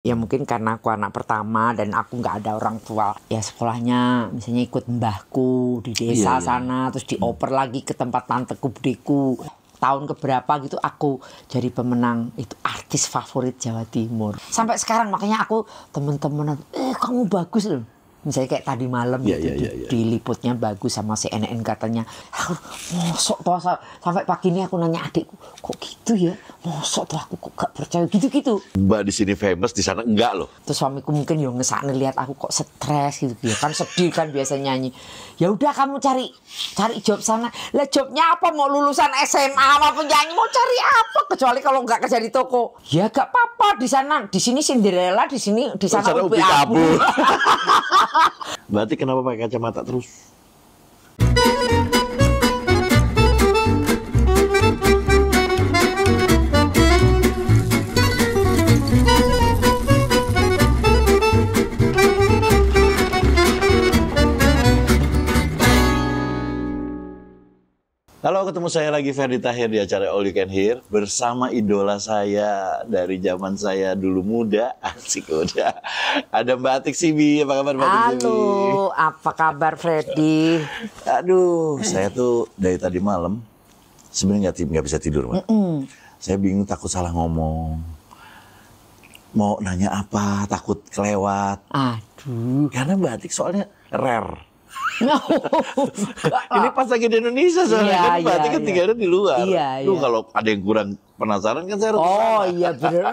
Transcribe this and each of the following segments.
Ya mungkin karena aku anak pertama dan aku nggak ada orang tua. Ya sekolahnya misalnya ikut mbahku di desa sana, terus dioper lagi ke tempat tanteku budeku. Tahun keberapa gitu aku jadi pemenang itu artis favorit Jawa Timur. Sampai sekarang makanya aku temen-temenan, kamu bagus loh. Misalnya kayak tadi malam diliputnya bagus sama CNN katanya. Aku mosok tuh sampai pagi ini aku nanya adikku, kok gitu ya? Mosok tuh aku kok gak percaya gitu-gitu. Mbak di sini famous, di sana enggak loh. Terus suamiku mungkin yang ngesakne lihat aku kok stres gitu ya kan sedih kan biasa nyanyi. Ya udah kamu cari job sana. Lah jobnya apa? Mau lulusan SMA apa penyanyi mau cari apa? Kecuali kalau nggak kerja di toko. Ya gak apa-apa di sana, di sini Cinderella, di sana Upi Abu. Berarti kenapa pakai kacamata terus? Halo, ketemu saya lagi Ferdy Tahir di acara All You Can Hear bersama idola saya dari zaman saya dulu muda, asik udah. Ada Mbak Atik Sibi, apa kabar Mbak Atik Sibi? Halo, apa kabar Freddy? Aduh, saya tuh dari tadi malam sebenarnya nggak bisa tidur, Mbak. Saya bingung, takut salah ngomong. Mau nanya apa, takut kelewat. Aduh. Karena Mbak Atik soalnya rare. Ini pas lagi di Indonesia soalnya kan Mbak Atik kan tinggalnya di luar. Tuh kalau ada yang kurang penasaran kan saya harus kesana. Iya benar.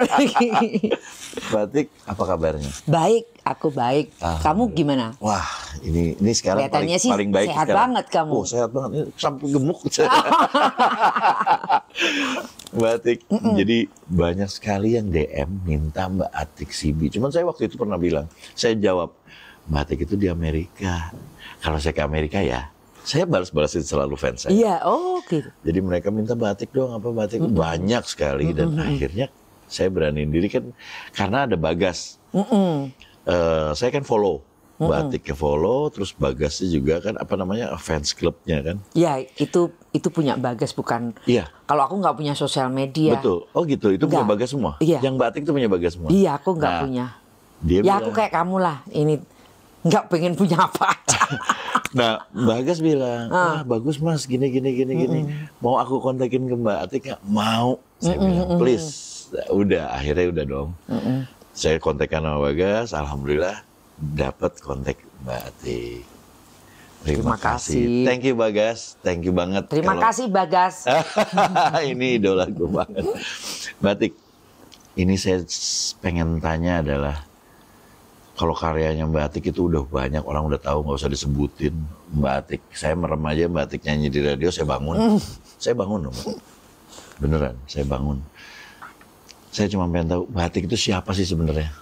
Mbak Atik, apa kabarnya? Baik, aku baik. Kamu gimana? Wah, ini sekarang paling baik sehat sekarang. Banget kamu. Oh, sehat banget. Ini sampai gemuk. Mbak Atik, jadi banyak sekali yang DM minta Mbak Atik Sibi. Cuman saya waktu itu pernah bilang, saya jawab, Mbak Atik itu di Amerika. Kalau saya ke Amerika ya, saya balas-balasin selalu fans saya. Iya, gitu. Jadi mereka minta Mbak Atik dong, apa Mbak Atik? Banyak sekali dan akhirnya saya beraniin diri kan karena ada Bagas. Saya kan follow Mbak Atik ke follow, terus Bagasnya juga kan apa namanya fans clubnya kan? Iya, itu punya Bagas bukan? Iya. Kalau aku nggak punya sosial media. Betul. Oh gitu, itu punya Bagas semua. Iya. Yang Mbak Atik itu punya Bagas semua. Iya, aku nggak punya. Dia bilang, aku kayak kamu lah, ini nggak pengen punya apa aja. Nah, Bagas bilang, bagus mas, gini. Mau aku kontakin ke Mbak Atik nggak? Mau. Saya bilang, please. Nah, udah, akhirnya udah dong. Saya kontakkan sama Bagas, alhamdulillah dapat kontak Mbak Atik. Terima kasih. Thank you Bagas, thank you banget. Terima kasih Bagas. Ini idola gue banget. Mbak Atik, ini saya pengen tanya adalah, kalau karyanya Mbak Atik itu udah banyak, orang udah tahu, nggak usah disebutin Mbak Atik. Saya merem aja Mbak Atik nyanyi di radio, saya bangun. Saya bangun loh, Mbak. Beneran, saya bangun. Saya cuma pengen tahu, Mbak Atik itu siapa sih sebenarnya?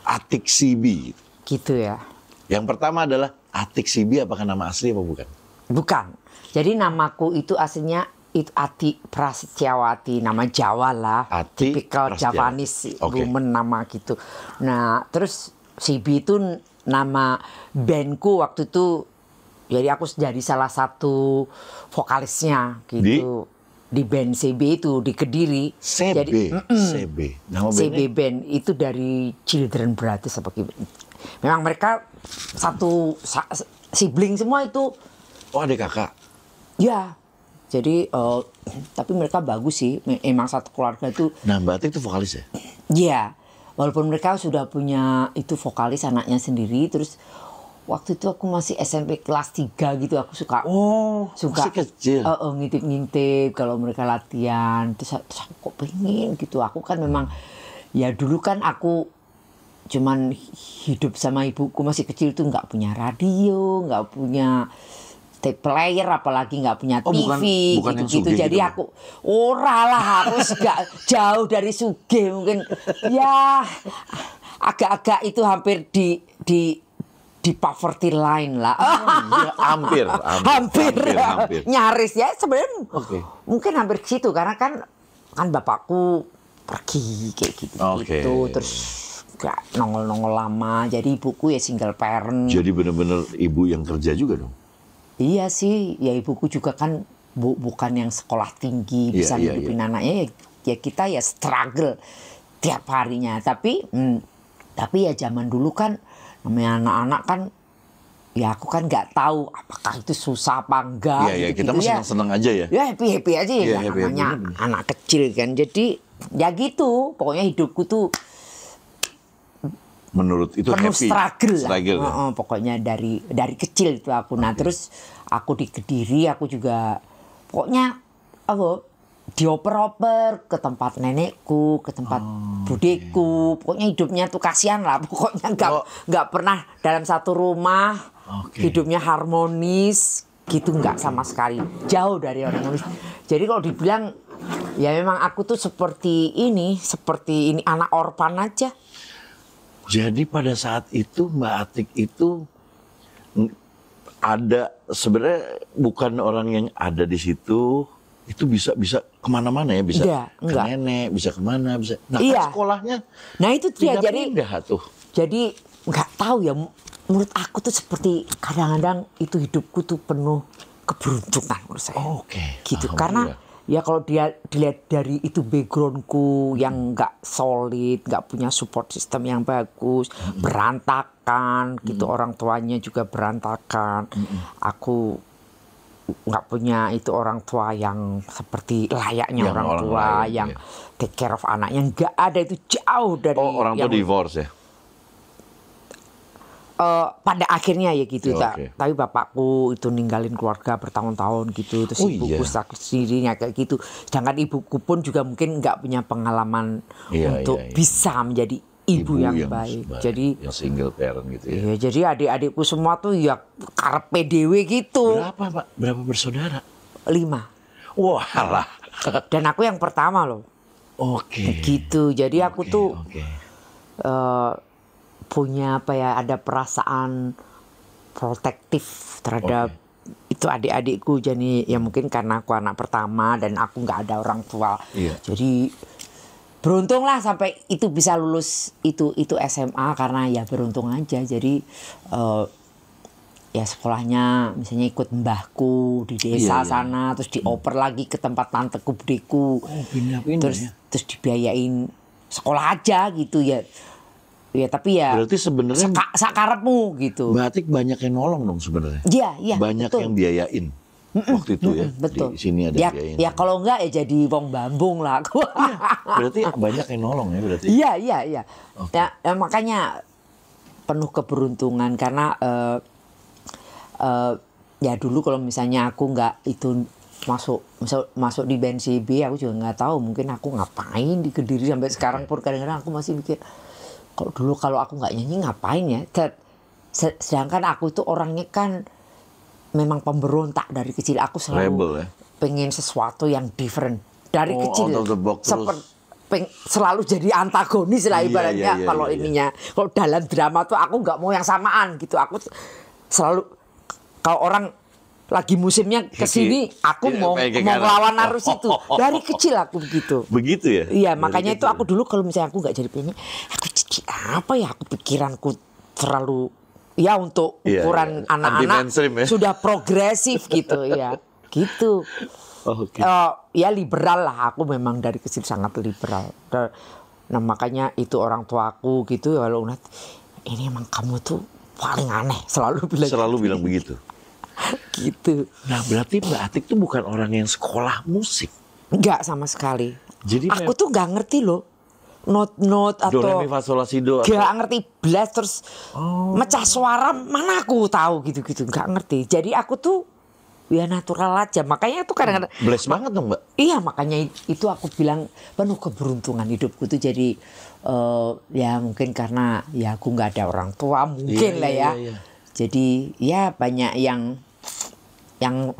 Atik Sibi. Gitu ya. Yang pertama adalah, Atik Sibi apakah nama asli apa bukan? Bukan. Jadi namaku itu aslinya itu Ati Prasetyawati, nama Jawa lah, tipikal Javanese woman nama gitu. Nah terus Sibi itu nama bandku waktu itu, jadi aku jadi salah satu vokalisnya gitu di band CB itu di Kediri. CB, jadi, CB, nama CB band itu dari Children Brothers apa gitu. Memang mereka satu sibling semua itu. Oh ada kakak? Ya. Jadi, tapi mereka bagus sih, emang satu keluarga itu. Nah Mbak Atik itu vokalis ya? Iya, walaupun mereka sudah punya itu vokalis anaknya sendiri, terus waktu itu aku masih SMP kelas 3 gitu, aku suka masih kecil? ngintip-ngintip kalau mereka latihan, terus aku kok pengen gitu, aku kan memang, ya dulu kan aku cuman hidup sama ibuku masih kecil tuh nggak punya radio, nggak punya tape player, apalagi nggak punya TV gitu-gitu. Jadi gitu, aku harus nggak jauh dari sugih mungkin ya agak-agak itu hampir di poverty line lah. Hampir. Nyaris ya sebenarnya. Mungkin hampir ke situ karena kan bapakku pergi kayak gitu. Terus nggak nongol-nongol lama. Jadi ibuku ya single parent. Jadi benar-benar ibu yang kerja juga dong? Iya sih, ya ibuku juga kan bukan yang sekolah tinggi bisa ngidupin anaknya, ya kita ya struggle tiap harinya. Tapi ya zaman dulu kan namanya anak-anak kan, ya aku kan nggak tahu apakah itu susah apa enggak. Iya, kita mah seneng-seneng aja ya. Ya happy aja ya, happy, namanya anak kecil kan. Jadi ya gitu, pokoknya hidupku tuh menurut itu penuh happy. struggle lah. Pokoknya dari kecil itu aku. Nah terus aku di Kediri, aku juga pokoknya apa, dioper-oper ke tempat nenekku, ke tempat budeku. Pokoknya hidupnya tuh kasihan lah. Pokoknya nggak pernah dalam satu rumah hidupnya harmonis gitu, nggak sama sekali. Jauh dari harmonis. Jadi kalau dibilang ya memang aku tuh seperti ini anak orpan aja. Jadi pada saat itu Mbak Atik itu ada sebenarnya bukan orang yang ada di situ. Itu bisa kemana-mana ya, bisa ke nenek, bisa kemana, bisa. Nah kan sekolahnya, nah itu dia jadi pindah tuh. Jadi nggak tahu ya, menurut aku tuh seperti kadang-kadang itu hidupku tuh penuh keberuntungan menurut saya. Gitu karena ya kalau dia dilihat dari itu backgroundku yang nggak solid, nggak punya support system yang bagus, berantakan gitu, orang tuanya juga berantakan. Aku nggak punya itu orang tua yang seperti layaknya orang tua lain, yang take care of anaknya, nggak ada, itu jauh dari. Orang tua divorce ya? Pada akhirnya ya gitu, tapi bapakku itu ninggalin keluarga bertahun-tahun gitu, terus ibuku sakit sendirinya kayak gitu. Sedangkan ibuku pun juga mungkin nggak punya pengalaman untuk bisa menjadi ibu yang baik. Jadi yang single parent gitu ya. Iya, jadi adik-adikku semua tuh ya karepe dhewe gitu. Berapa Pak? Berapa bersaudara? 5. Wah lah. Dan aku yang pertama loh. Gitu. Jadi aku tuh punya apa ya, ada perasaan protektif terhadap itu adik-adikku. Jadi ya mungkin karena aku anak pertama dan aku nggak ada orang tua. Jadi beruntung lah sampai itu bisa lulus itu SMA, karena ya beruntung aja. Jadi ya sekolahnya misalnya ikut mbahku di desa sana, terus dioper lagi ke tempat tanteku budeku. Terus dibiayain sekolah aja gitu ya. Ya tapi ya berarti sebenarnya sakarepmu gitu. Mbak Atik banyak yang nolong dong sebenarnya. Iya, banyak betul. Yang biayain. Waktu itu ya, betul. Di sini ada biayain. Ya kalau enggak ya jadi wong bambung lah. Berarti banyak yang nolong ya berarti. Iya. Ya, makanya penuh keberuntungan karena ya dulu kalau misalnya aku nggak itu masuk di BNCB, aku juga nggak tahu mungkin aku ngapain di Kediri sampai sekarang pun kadang-kadang aku masih mikir kalau aku nggak nyanyi ngapain ya. Sedangkan aku itu orangnya kan memang pemberontak dari kecil. Aku selalu pengen sesuatu yang different dari kecil. Selalu jadi antagonis lah ibaratnya. Kalau ininya, kalau dalam drama tuh aku nggak mau yang samaan gitu. Aku selalu kalau orang lagi musimnya kesini, aku mau melawan arus itu. Dari kecil aku begitu. Begitu ya? Iya, makanya itu aku dulu kalau misalnya aku nggak jadi penyanyi, aku jadi apa ya? Aku pikiranku terlalu ya untuk ukuran anak-anak sudah progresif gitu ya, gitu. Ya liberal lah, aku memang dari kecil sangat liberal. Nah makanya itu orang tuaku gitu, kalau ini emang kamu tuh paling aneh, selalu bilang begitu. Gitu. Nah berarti Mbak Atik tuh bukan orang yang sekolah musik? Enggak sama sekali. Jadi aku tuh nggak ngerti loh not atau do re mi fa sol la si do. Nggak ngerti blast terus mecah suara, mana aku tahu gitu nggak ngerti. Jadi aku tuh ya natural aja. Makanya tuh kadang-kadang blast banget dong Mbak. Iya, makanya itu aku bilang penuh keberuntungan hidupku tuh. Jadi ya mungkin karena ya aku nggak ada orang tua mungkin lah ya. Jadi ya banyak yang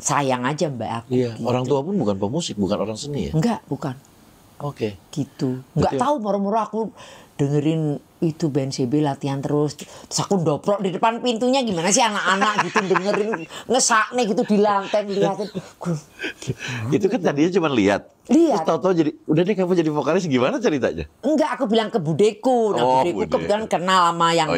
sayang aja Mbak aku. Iya, gitu. Orang tua pun bukan pemusik, bukan orang seni ya? Enggak, bukan. Gitu. Enggak tahu, moro-moro aku dengerin itu BNCB latihan terus aku doprok di depan pintunya, gimana sih anak-anak gitu dengerin ngesakne gitu di lantai liatin. Itu kan tadinya cuma lihat. Terus tahu-tahu jadi udah deh kamu jadi vokalis, gimana ceritanya? Enggak, aku bilang ke budeku. Nah, budeku kebetulan kenal sama yang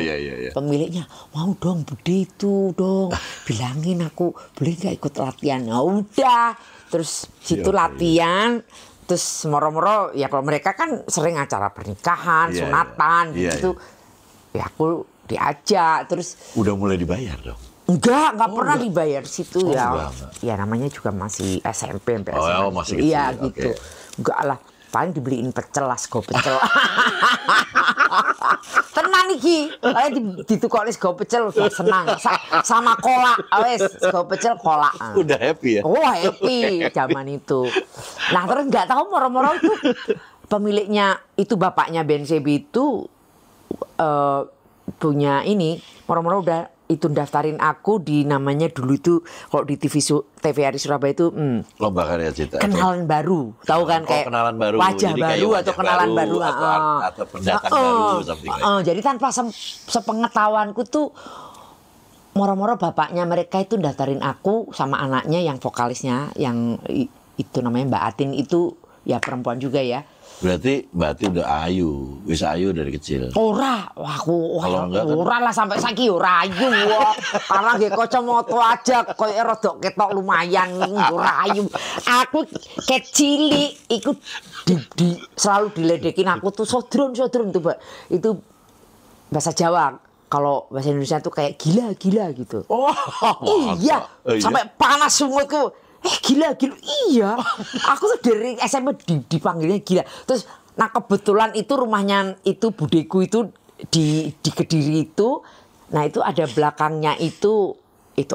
pemiliknya. Mau dong bude itu dong. Bilangin aku boleh nggak ikut latihan. Nah, udah. Terus situ latihan. Terus moro-moro ya kalau mereka kan sering acara pernikahan, Iya, sunatan iya. gitu. Ya aku diajak terus Udah mulai dibayar dong. enggak pernah dibayar situ ya. enggak. Ya namanya juga masih SMP sampai Oh, SMA. masih kecil, Iya oke. gitu. Enggak lah, paling dibeliin pecel lah, sego pecel. Tenan iki, ae ditukokne sego pecel udah senang. Sama kolak, wes sego pecel kolak. Udah happy ya? Oh happy zaman itu. Nah terus nggak tahu moro-moro itu pemiliknya itu bapaknya BNCB itu punya ini moro-moro udah itu daftarin aku di namanya dulu itu kalau di TVRI Surabaya itu Lomba karya cita. kenalan baru, tahu kan kayak kenalan baru. wajah Jadi kayak baru wajah atau kenalan baru, atau pendatang baru something like that. jadi tanpa sepengetahuanku tuh moro-moro bapaknya mereka itu daftarin aku sama anaknya yang vokalisnya yang itu namanya Mbak Atin itu ya perempuan juga ya. Berarti Mbak Ati udah ayu, bisa ayu dari kecil. Ora, aku Kalau enggak kan- ora lah sampai saiki ora ayu wah. Karena nggih kacamata aja koyo rada ketok lumayan ora ayu. Aku kecilik iku selalu diledekin aku tuh sodron tuh, Mbak. Itu bahasa Jawa. Kalau bahasa Indonesia tuh kayak gila gitu. Oh, Iya, oh, iya? sampai panas sumutku. Gila, iya. Aku tuh dari SMP dipanggilnya gila. Terus, nah kebetulan itu rumahnya itu budeku itu di Kediri itu. Nah itu ada belakangnya itu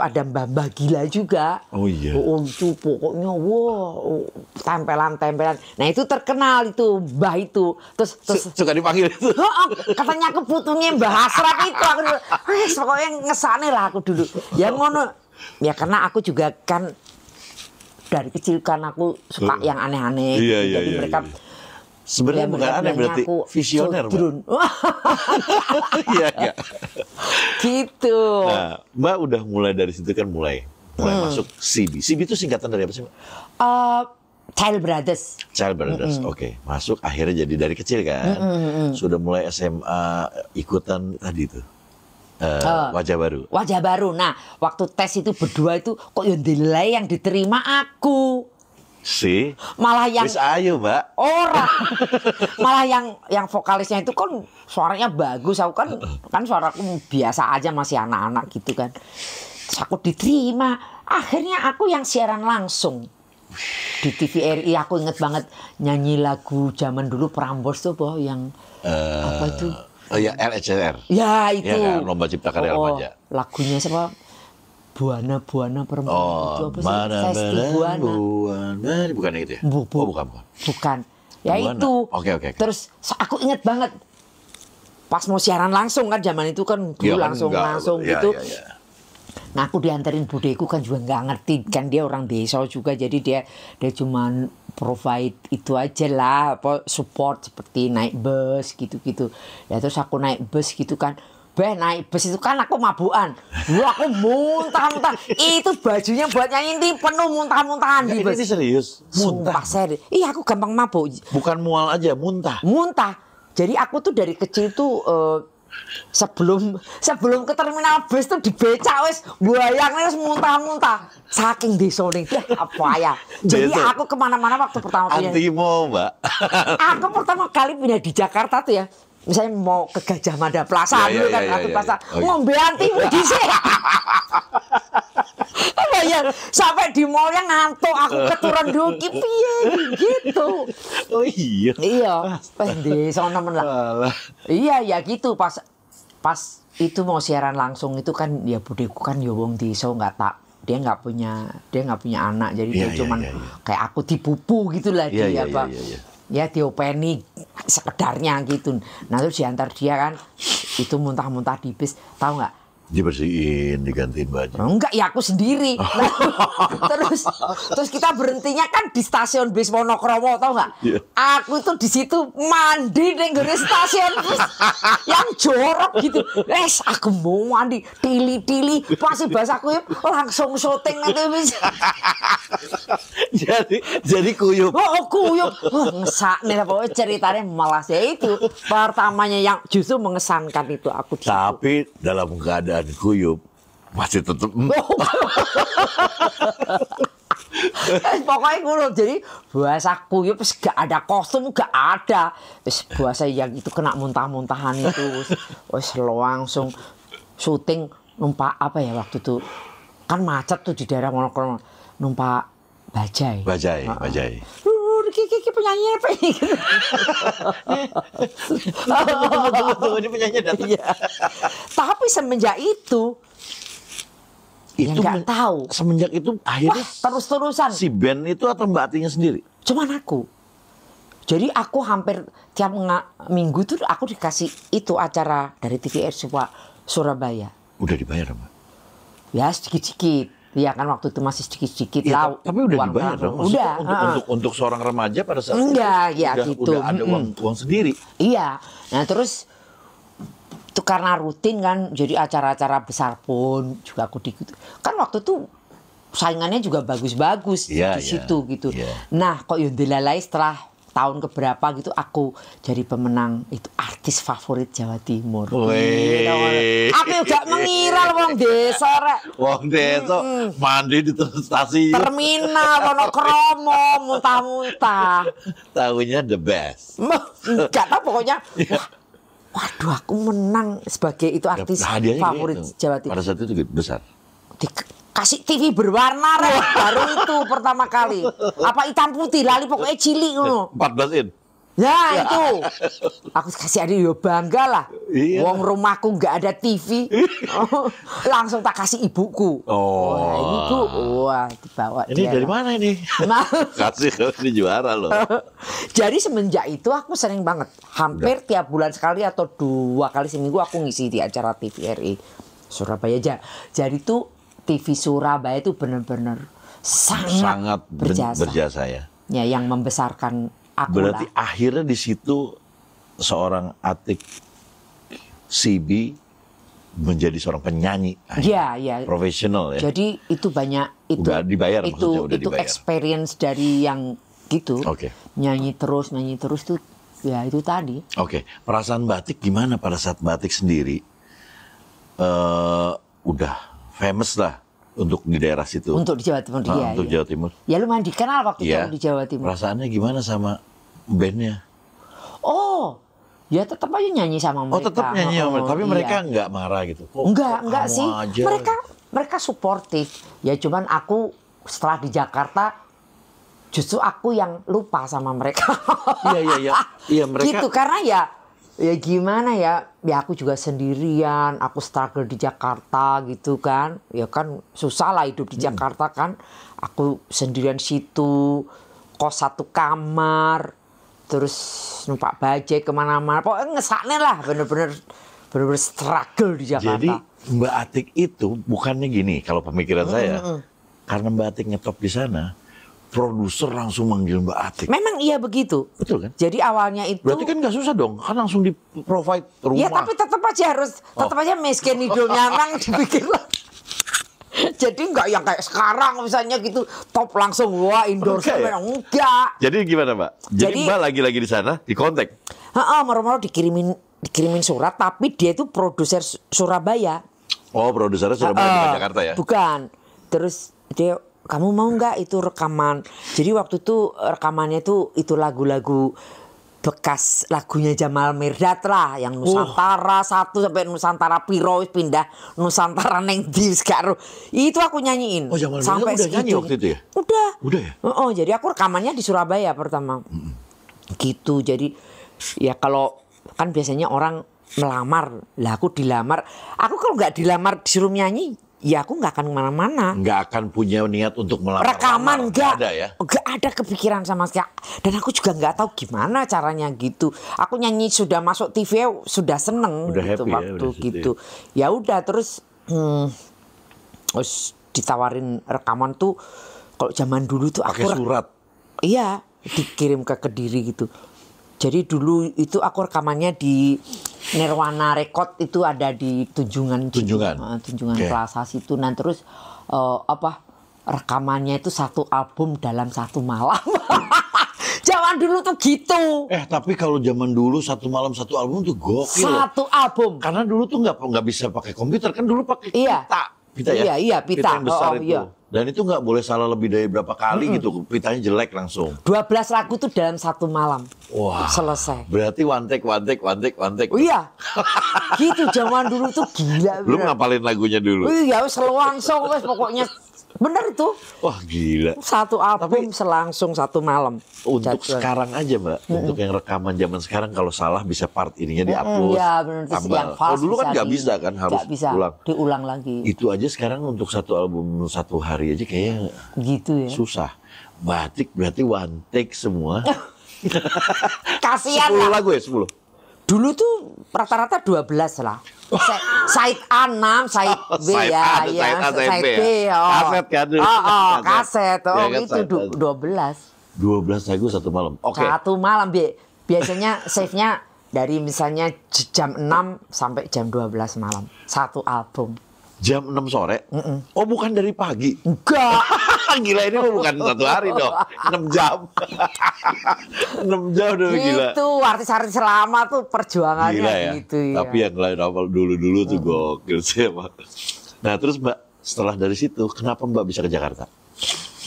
ada mbah gila juga. Oh iya. Oh itu pokoknya wow, tempelan. Nah itu terkenal itu mbah itu. Terus Suka dipanggil itu. katanya aku butuhnya Mbah Asraf itu aku dulu. Pokoknya ngesane lah aku dulu. Ya ngono. Ya karena aku juga kan dari kecil kan aku suka yang aneh-aneh. Iya, gitu. iya, Jadi iya, mereka iya. Sebenarnya bukan aneh berarti aku visioner, Mbak. sodron. Iya, iya. Gitu. Nah, Mbak udah mulai dari situ kan mulai masuk CB. CB itu singkatan dari apa sih, Mbak? Child Brothers. Child Brothers. Oke, masuk akhirnya jadi dari kecil kan. Sudah mulai SMA ikutan tadi tuh. Wajah baru. Wajah baru. Nah, waktu tes itu berdua itu kok yang delay yang diterima aku. Si. Malah yang Wis ayo, Mbak. orang malah yang vokalisnya itu kan suaranya bagus. Aku kan suaraku biasa aja masih anak-anak gitu kan. Terus aku diterima. Akhirnya aku yang siaran langsung di TVRI. Aku inget banget nyanyi lagu zaman dulu Prambors tuh boh yang apa itu? Oh ya, LHCR. Ya itu. Ya kan, Lomba Cipta Karya Remaja. Lagunya siapa? Buana perempuan itu apa sih? Mana Sesti Buana. Buana, bukan itu ya? Oh, bukan. Bukan. Ya Buana. itu. Oke. Terus aku inget banget pas mau siaran langsung kan zaman itu kan dulu Iya kan, langsung ya, gitu. ya. Nah aku dianterin budeku kan juga nggak ngerti kan dia orang desa juga jadi dia cuman provide itu aja lah apa support seperti naik bus gitu-gitu. Ya terus aku naik bus gitu kan. Naik bus itu kan aku mabukan. Wah aku muntah-muntah. Itu bajunya buat nyanyi ini penuh muntah-muntahan di bus. Ini serius? Sumpah serius. Iya aku gampang mabuk. Bukan mual aja, muntah. Muntah. Jadi aku tuh dari kecil tuh sebelum ke terminal bus tuh dibecak wis bayangnya wis muntah-muntah saking desone apa ya. Jadi Betul. aku kemana-mana waktu pertama punya Antimo, Mbak. aku pertama kali punya di Jakarta tuh ya misalnya mau ke Gajah Mada Plaza Ya, dulu ya, kan ya, aku ya, Plaza ya. Oh, ngombe antimu di sini. Apa ya sampai di mallnya ngantuk aku keturun duki piye gitu. Oh iya. Iya, di sono men lah. Alah. Iya ya gitu pas itu mau siaran langsung itu kan ya budeku kan ya wong desa dia nggak punya anak jadi Iya, dia cuman kayak aku dipupu gitulah Iya, dia iya, apa iya, iya. ya diopeni sekedarnya gitu. Nah terus diantar dia kan itu muntah-muntah di bis tahu nggak? Dibersihin, digantiin baju. Enggak ya aku sendiri. Nah, terus kita berhentinya kan di stasiun bis Wonokromo tahu nggak? Iya. Aku tuh di situ mandi di stasiun bis yang jorok gitu. Aku mau mandi tili pasti bahasaku ya langsung syuting nanti bis. jadi kuyup. Oh kuyup. Ngesak nih pokoknya ceritanya malah ya itu pertamanya yang justru mengesankan itu aku di situ. Tapi dalam keadaan kuyup masih tetap Pokoknya ngono. Jadi bahasaku ya wis gak ada kostum, gak ada. Wis bahasa yang itu kena muntah-muntahan itu wis langsung syuting numpak apa ya waktu itu. Kan macet tuh di daerah Monokromo. Numpak bajai. Bajai. Kiki penyanyi apa ini? Tunggu, ini penyanyi datang. Iya. Tapi semenjak itu ya nggak tahu. Semenjak itu akhirnya Terus-terusan. si band itu atau Mbak Atinya sendiri? Cuman aku. Jadi aku hampir tiap minggu tuh aku dikasih itu acara dari TVR Surabaya. Udah dibayar, Mbak? Ya sedikit-sedikit. Ya kan waktu itu masih sedikit-sedikit Ya, lah. tapi udah uang dibayar dong. Maksudnya Udah. untuk seorang remaja pada saat Enggak, itu ya udah, gitu. udah ada uang sendiri. Iya. Nah terus itu karena rutin kan, jadi acara-acara besar pun juga aku diikut. Kan waktu itu saingannya juga bagus-bagus Iya, di situ gitu. iya. Nah kok Yondelalai setelah tahun keberapa gitu aku jadi pemenang itu artis favorit Jawa Timur. Wih. Aku gak mengira wong desa rek. Wong desa mandi di stasiun. Terminal Monokromo muntah-muntah. Tahunya the best. Enggak tahu pokoknya. Waduh, aku menang sebagai itu artis Hadiahnya favorit gitu. Jawa Timur. Pada saat itu besar. Dikasih TV berwarna rek, baru itu pertama kali. Apa hitam putih, lali pokoknya cilik ngono. 14 in. Nah itu, aku kasih adik yo bangga lah. Iya. Wong rumahku nggak ada TV, langsung tak kasih ibuku. Oh. Wah, ini Bu, wah dibawa. Ini dia dari lah. mana ini? Nah. Kasih ini juara loh. Jadi semenjak itu aku sering banget, hampir tiap bulan sekali atau 2 kali seminggu aku ngisi di acara TVRI Surabaya aja. Jadi tuh TV Surabaya itu benar-benar sangat berjasa ya. Ya, yang membesarkan aku Berarti lah. akhirnya di situ seorang Atik CB menjadi seorang penyanyi. Iya, iya. Profesional ya. Jadi itu banyak itu Udah dibayar itu maksudnya, udah itu dibayar. experience dari yang gitu. Oke. Nyanyi terus tuh ya itu tadi. Oke, perasaan Mbak Atik gimana pada saat Mbak Atik sendiri udah famous lah untuk di daerah situ. Untuk di Jawa Timur dia. Untuk Jawa Timur. Ya lumayan dikenal waktu itu Iya. di Jawa Timur. Perasaannya gimana sama bandnya? Oh, ya tetap aja nyanyi sama mereka. Oh tetap nyanyi sama mereka, tapi iya. mereka nggak marah gitu? Kok Enggak kamu sih. aja? Mereka suportif. Ya cuman aku setelah di Jakarta justru aku yang lupa sama mereka. Iya. Iya mereka. Gitu karena ya gimana ya aku juga sendirian, aku struggle di Jakarta gitu kan. Ya kan susah lah hidup di Jakarta kan. Aku sendirian situ, kos 1 kamar, terus numpak bajai kemana-mana. Pokoknya ngesaknya lah bener-bener struggle di Jakarta. Jadi Mbak Atik itu bukannya gini kalau pemikiran saya, karena Mbak Atik ngetop di sana, produser langsung manggil Mbak Atik. Memang iya begitu. Betul kan? Jadi awalnya itu. Berarti kan nggak susah dong, kan langsung di provide rumah. Ya tapi tetap aja miskin hidupnya memang dipikir lah. Jadi enggak yang kayak sekarang misalnya gitu top langsung wah endorsement enggak. Jadi gimana Mbak? Jadi Mbak lagi-lagi di sana di kontak. Moro-moro dikirimin surat tapi dia itu produser Surabaya. Oh produsernya Surabaya bukan Jakarta ya? Bukan. Terus dia kamu mau nggak itu rekaman? Jadi waktu itu rekamannya itu lagu-lagu bekas lagunya Jamal Mirdad lah yang Nusantara 1 sampai Nusantara piro pindah Nusantara neng di sekarang itu aku nyanyiin. Oh Jamal Mirdad sampai udah nyanyi segitu. waktu itu ya? Udah ya? Jadi aku rekamannya di Surabaya pertama. Gitu. Jadi ya kalau kan biasanya orang melamar lah aku dilamar. Aku kalau nggak dilamar disuruh nyanyi ya aku nggak akan kemana-mana. Nggak akan punya niat untuk melamar. Rekaman nggak ada ya? nggak ada kepikiran sama sekali. Dan aku juga nggak tahu gimana caranya gitu. Aku nyanyi sudah masuk TV sudah seneng Udah gitu happy ya, waktu udah gitu. Ya udah terus ditawarin rekaman tuh kalau zaman dulu tuh Pakai surat. Iya dikirim ke Kediri gitu. Jadi dulu itu aku rekamannya di Nirwana Record itu ada di Tunjungan Okay. Plaza situ. Nah terus rekamannya itu 1 album dalam 1 malam. Zaman dulu tuh gitu. Tapi kalau zaman dulu 1 malam 1 album tuh gokil. 1 album. Karena dulu tuh nggak bisa pakai komputer kan dulu pakai Iya. pita ya. Iya, pita. Yang besar itu. Iya. Dan itu nggak boleh salah lebih dari berapa kali gitu, pitanya jelek langsung. 12 lagu tuh dalam satu malam. Wah. Selesai. Berarti one take. Oh iya. Gitu zaman dulu tuh gila. Lu ngapalin lagunya dulu? Iya, selangsung wes pokoknya. Bener itu. Wah gila. Satu album selangsung satu malam. Untuk sekarang aja Mbak, untuk yang rekaman zaman sekarang kalau salah bisa part ininya dihapus, Iya benar. Yang kalau dulu kan nggak di- bisa kan, harus nggak bisa ulang. diulang lagi. Itu aja sekarang untuk satu album satu hari aja kayaknya Gitu ya. susah. Batik berarti one take semua. Kasihan 10 lah. lagu ya 10? Dulu tuh rata-rata 12 lah. Side A 6, side B Side ya, A, side A, side B ya. oh. Kaset kan dulu. Kaset. Ya Oh, kan, itu side A. 12. 12 lagu satu malam. Oke. Satu malam, biasanya save-nya dari misalnya jam 6 sampai jam 12 malam. Satu album. Jam 6 sore? Oh bukan dari pagi? Enggak. Gila ini mah bukan satu hari dong. 6 jam. 6 jam udah gila. Itu artis-artis lama tuh perjuangannya Gila ya. gitu ya. Tapi yang lain awal dulu-dulu tuh gokil sih emang. Nah terus Mbak, setelah dari situ kenapa Mbak bisa ke Jakarta?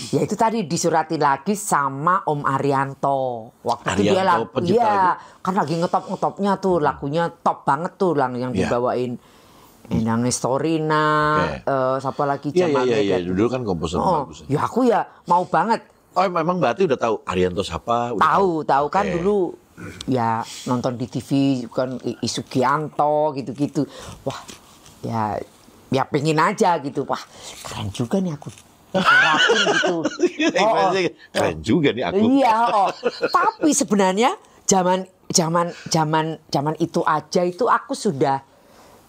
Ya itu tadi disurati lagi sama Om Arianto. Waktu itu dia Arianto, pencipta iya, lagu? kan lagi ngetop-ngetopnya tuh lagunya top banget tuh yang Iya. dibawain Endang Nestorina, siapa lagi Iya, Jamal iya. Mirdad. Dulu kan komposer bagus. Ya aku ya mau banget. Oh memang Mbak udah tahu Arianto siapa? Udah Tahu kan Oke. dulu ya nonton di TV kan Isugianto gitu-gitu. Wah, ya pengen aja gitu. Wah, keren juga nih aku. Rapin gitu. Keren juga nih aku. Iya, tapi sebenarnya zaman itu aja itu aku sudah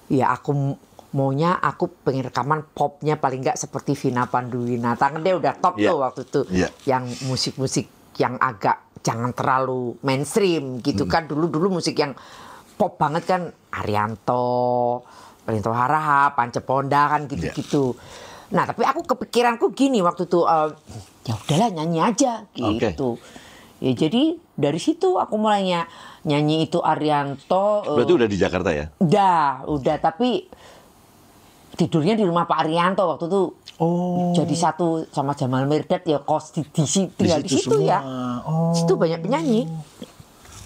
ya aku maunya aku pengen rekaman popnya paling nggak seperti Vina Panduwinata kan dia udah top Iya. tuh waktu itu. Iya. Yang musik-musik yang agak jangan terlalu mainstream gitu kan dulu musik yang pop banget kan Arianto, Rinto Harahap, Panceponda kan gitu-gitu. Nah tapi aku kepikiranku gini waktu itu ya udahlah nyanyi aja gitu. Ya jadi dari situ aku mulainya nyanyi itu Arianto. Berarti udah di Jakarta ya? Udah tapi tidurnya di rumah Pak Arianto waktu itu. Oh. Jadi satu sama Jamal Mirdad ya kos tinggal di situ semua. ya. Oh. Situ banyak penyanyi.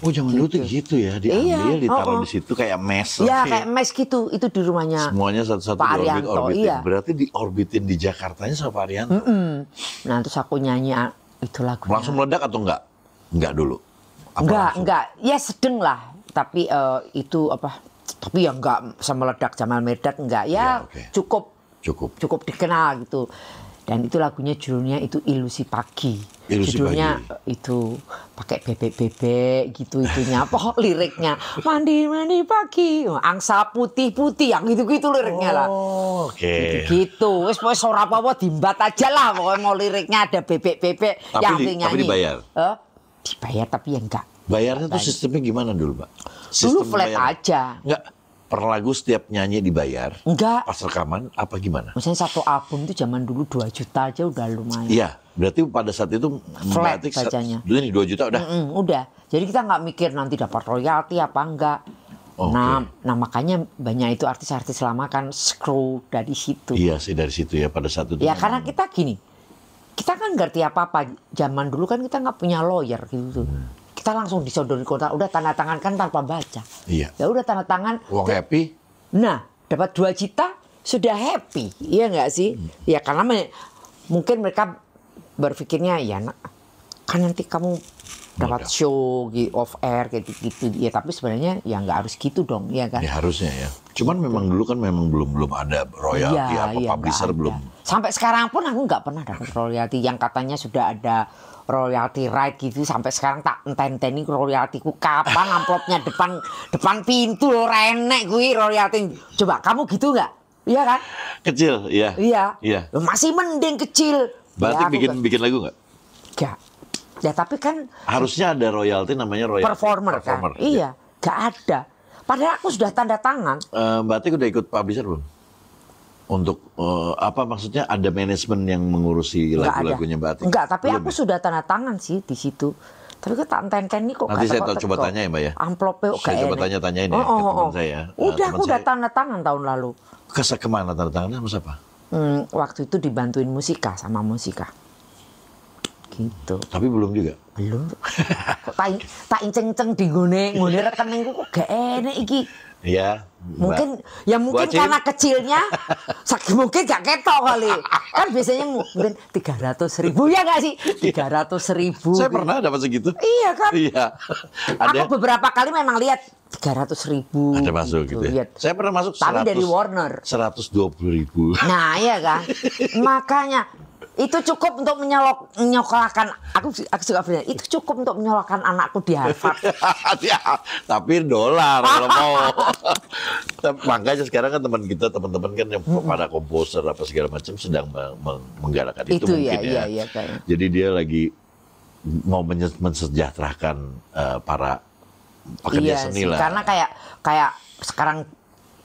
Oh zaman dulu tuh gitu ya, diambil, ditaruh di situ kayak mes. Iya kayak mes gitu, itu di rumahnya. Semuanya satu-satu Pak diorbit, Arianto, orbitin. Berarti diorbitin di Jakartanya sama Pak Arianto. Nah terus aku nyanyi itu lagunya. Langsung meledak atau enggak? Enggak dulu. Apa langsung? Enggak. Ya sedang lah. Tapi itu apa? Tapi ya enggak semeledak Jamal Mirdad enggak. Ya oke. cukup dikenal gitu. Dan itu lagunya judulnya itu Ilusi Pagi. Ilusi Judulnya Pagi. itu pakai bebek-bebek gitu itunya. Apa liriknya? Mandi pagi, angsa putih-putih yang gitu-gitu liriknya lah. Oh, oke. Gitu. Wis ora apa-apa dimbat aja lah pokoknya mau liriknya ada bebek-bebek yang nyanyi. Tapi dibayar? Dibayar tapi ya enggak. Bayarnya tuh sistemnya gimana dulu, Mbak? Dulu flat aja. Enggak, per lagu setiap nyanyi dibayar? Enggak. Pas rekaman apa gimana? Misalnya satu album itu zaman dulu 2 juta aja udah lumayan. Iya, berarti pada saat itu Flat berarti bacanya. dulu nih 2 juta udah. Udah. Jadi kita nggak mikir nanti dapat royalti apa enggak. Oke. Nah makanya banyak itu artis-artis lama kan screw dari situ. Iya sih dari situ ya pada saat itu. Ya karena kita gini, kita kan ngerti apa-apa. Zaman dulu kan kita nggak punya lawyer gitu. Kita langsung disodori kontrak, udah tanda tangan kan tanpa baca. Iya. Ya udah tanda tangan. Uang happy. Nah, dapat 2 juta sudah happy, iya nggak sih? Ya karena mungkin mereka berpikirnya ya kan nanti kamu dapat show off air kayak gitu. Ya tapi sebenarnya ya nggak harus gitu dong, ya kan? Ya harusnya ya. Cuman memang dulu kan memang belum ada royalti publisher nggak belum. ada. Sampai sekarang pun aku nggak pernah dapat royalti yang katanya sudah ada royalti right gitu sampai sekarang tak enten-enteni royaltiku kapan amplopnya depan pintu renek gue royalti. Coba kamu gitu nggak? Iya kan? Kecil, iya. Iya. Masih mending kecil. Berarti ya, bikin lagu nggak? Nggak. Ya tapi kan Harusnya ada royalti namanya royalti. performer kan. Iya, nggak ada. Padahal aku sudah tanda tangan. Mbak Tik udah ikut publisher belum? Untuk apa maksudnya ada manajemen yang mengurusi lagu-lagunya Mbak Tik? Enggak, tapi Belum aku ya? sudah tanda tangan sih di situ. Tapi kan tak enten nih kok. Nanti saya coba tanya ya Mbak ya. Amplopnya kok Saya coba tanya-tanyain ya ke teman saya. Udah Teman aku udah saya. tanda tangan tahun lalu. Kemana tanda tangannya sama siapa? waktu itu dibantuin Musika sama Musika. Gitu. Tapi belum juga. Belum. Kok tak inceng-ceng di ngone rekeningku kok gak enak iki. Iya. Mungkin karena kecilnya mungkin gak ketok kali. Kan biasanya mungkin 300.000 ya gak sih? 300.000. Saya pernah dapat segitu. Iya kan? Iya. Aku beberapa kali memang lihat 300.000. Ada masuk gitu ya. Saya pernah masuk 100. Tapi dari Warner. 120.000. Nah iya kan? Makanya itu cukup untuk menyekolahkan aku suka bilang itu cukup untuk menyekolahkan anakku di Harvard. Ya, tapi dolar kalau mau. Makanya sekarang kan teman-teman kan yang pada komposer apa segala macam sedang menggalakkan itu mungkin ya. Iya, jadi dia lagi mau mensejahterakan para pekerja seni lah. Karena kayak sekarang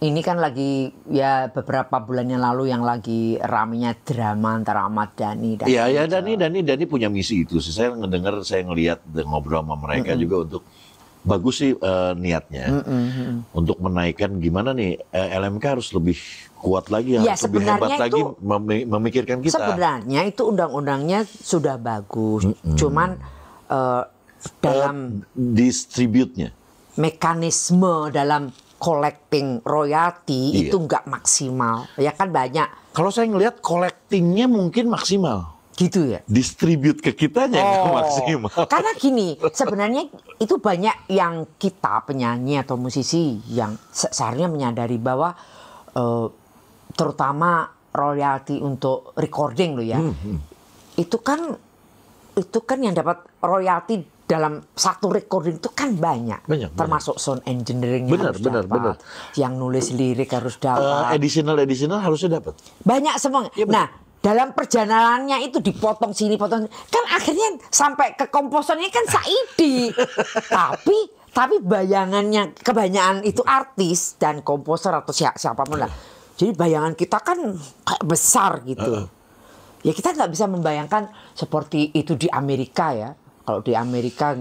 ini kan lagi ya beberapa bulan yang lalu yang lagi ramenya drama antara Ahmad Dhani dan Iya, Dhani punya misi itu sih. Saya ngedengar, saya ngelihat dan ngobrol sama mereka juga untuk bagus sih niatnya untuk menaikkan gimana nih LMK harus lebih kuat lagi, harus lebih hebat lagi memikirkan kita. Sebenarnya itu undang-undangnya sudah bagus, cuman dalam distribute-nya, mekanisme dalam collecting royalti itu nggak maksimal, ya kan banyak. Kalau saya ngelihat collectingnya mungkin maksimal, gitu ya. Distribute ke kitanya nggak maksimal. Karena gini, sebenarnya itu banyak yang kita penyanyi atau musisi yang seharusnya menyadari bahwa terutama royalti untuk recording loh ya, itu kan yang dapat royalti dalam satu recording itu kan banyak termasuk sound engineering harus dapat, yang nulis lirik harus dapat, additional harusnya dapat banyak semua. Ya, nah dalam perjalanannya itu dipotong sini potong kan akhirnya sampai ke komposernya kan Saidi. tapi bayangannya kebanyakan itu artis dan komposer atau siapapun lah, jadi bayangan kita kan kayak besar gitu. Ya kita nggak bisa membayangkan seperti itu di Amerika ya. Kalau di Amerika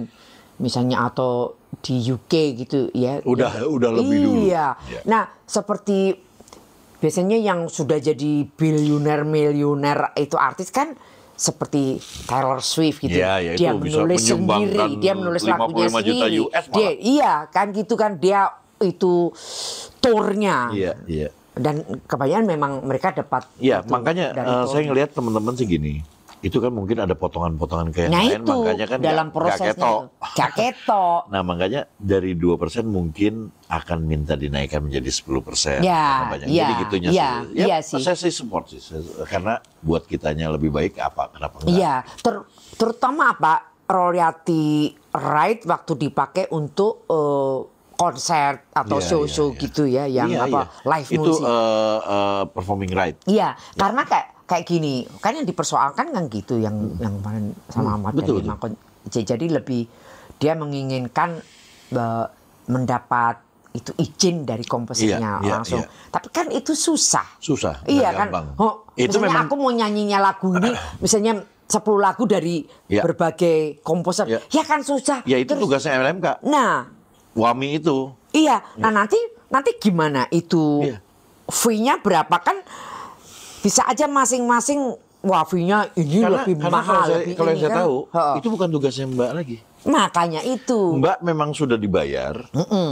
misalnya atau di UK gitu ya. Udah lebih dulu. Iya. Nah, seperti biasanya yang sudah jadi miliuner itu artis kan seperti Taylor Swift gitu. Ya, dia menulis sendiri, dia menulis lagunya sendiri. Iya, kan gitu kan dia itu tournya. Iya. Dan kebanyakan memang mereka dapat. Iya, makanya saya ngelihat teman-teman sih gini. Itu kan mungkin ada potongan-potongan kayak lain, makanya kan dalam prosesnya gak ketok. Nah, makanya dari 2% mungkin akan minta dinaikkan menjadi 10%. Iya. Jadi gitunya sih. Iya sih. Saya sih support sih. Karena buat kitanya lebih baik kenapa enggak? Iya, terutama royalty right waktu dipakai untuk konser atau show-show gitu ya, yang live itu, musik. Performing right. Iya, karena kayak gini, kan yang dipersoalkan kan gitu, yang kemarin sama Ahmad Dhani. Jadi lebih dia menginginkan mendapat itu izin dari komposernya langsung. Tapi kan itu susah. Iya kan. Itu memang aku mau nyanyinya lagu ini, misalnya 10 lagu dari berbagai komposer. Ya kan susah. Ya itu tugasnya LMK. Nah, WAMI itu. Iya. Nah, nanti gimana itu? Fee-nya berapa kan? Bisa aja masing-masing fee-nya ini lebih mahal. Kalau yang saya tahu, itu bukan tugasnya Mbak lagi. Makanya itu. Mbak memang sudah dibayar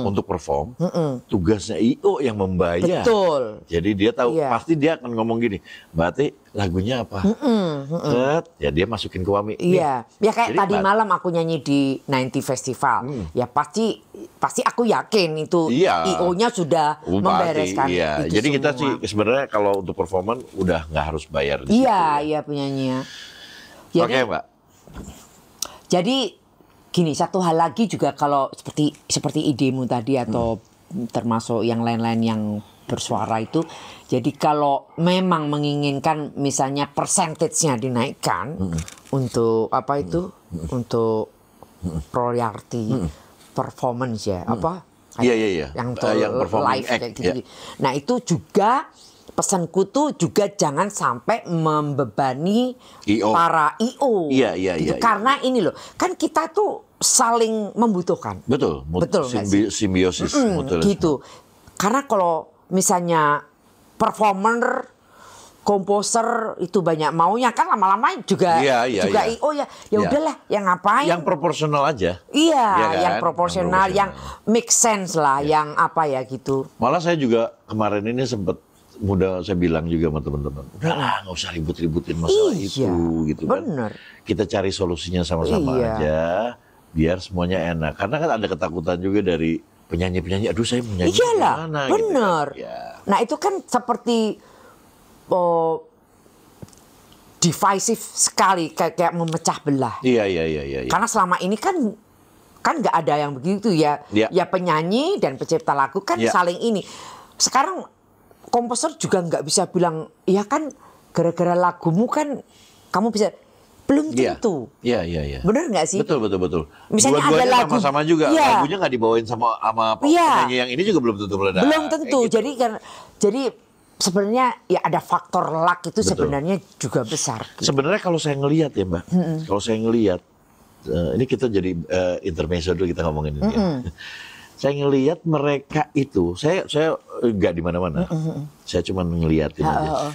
untuk perform. Tugasnya IO yang membayar. Betul. Jadi dia tahu, pasti dia akan ngomong gini, Mbak Ati lagunya apa? Ya dia masukin ke WAMI. Iya. Ya kayak tadi malam aku nyanyi di 90 Festival. Ya pasti aku yakin itu IO-nya sudah membereskan itu jadi semua. Kita sih sebenarnya kalau untuk performan udah nggak harus bayar di situ. Iya penyanyinya. Oke, Mbak. Jadi gini, satu hal lagi juga kalau seperti idemu tadi atau termasuk yang lain-lain yang bersuara itu, jadi kalau memang menginginkan misalnya persentage-nya dinaikkan untuk apa itu, untuk royalty performance ya, Iya. yang live kayak gitu. Nah itu juga pesanku tuh juga jangan sampai membebani para IO. Iya. Karena ini loh, kan kita tuh saling membutuhkan. Betul simbiosis mutualisme. Gitu. Karena kalau misalnya performer komposer itu banyak maunya kan lama-lama juga oh ya udahlah yang ngapain yang proporsional aja. Iya kan? yang proporsional yang make sense lah yang apa ya gitu. Malah saya juga kemarin ini sempat saya bilang juga sama teman-teman, udahlah nggak usah ribut-ributin masalah itu gitu kan. Bener. Kita cari solusinya sama-sama aja biar semuanya enak. Karena kan ada ketakutan juga dari penyanyi-penyanyi, aduh saya menyanyi gimana bener. Gitu kan. Ya. Nah itu kan seperti divisive sekali, kayak memecah belah. Iya. Karena selama ini kan nggak ada yang begitu ya. Ya penyanyi dan pencipta lagu kan saling ini. Sekarang komposer juga nggak bisa bilang, ya kan gara-gara lagumu kan kamu bisa. Belum tentu. Iya. Bener nggak sih? Betul. Misalnya ada lagu sama-sama juga. Lagunya nggak dibawain sama penyanyi yang ini juga belum tentu meledak. Belum tentu. Gitu. Jadi sebenarnya ya ada faktor luck itu sebenarnya juga besar. Gitu. Sebenarnya kalau saya ngelihat ya Mbak, kalau saya ngelihat ini kita jadi intermezzo dulu kita ngomongin ini. Ya. Saya ngelihat mereka itu, saya nggak di mana-mana. Saya cuma ngeliatin aja.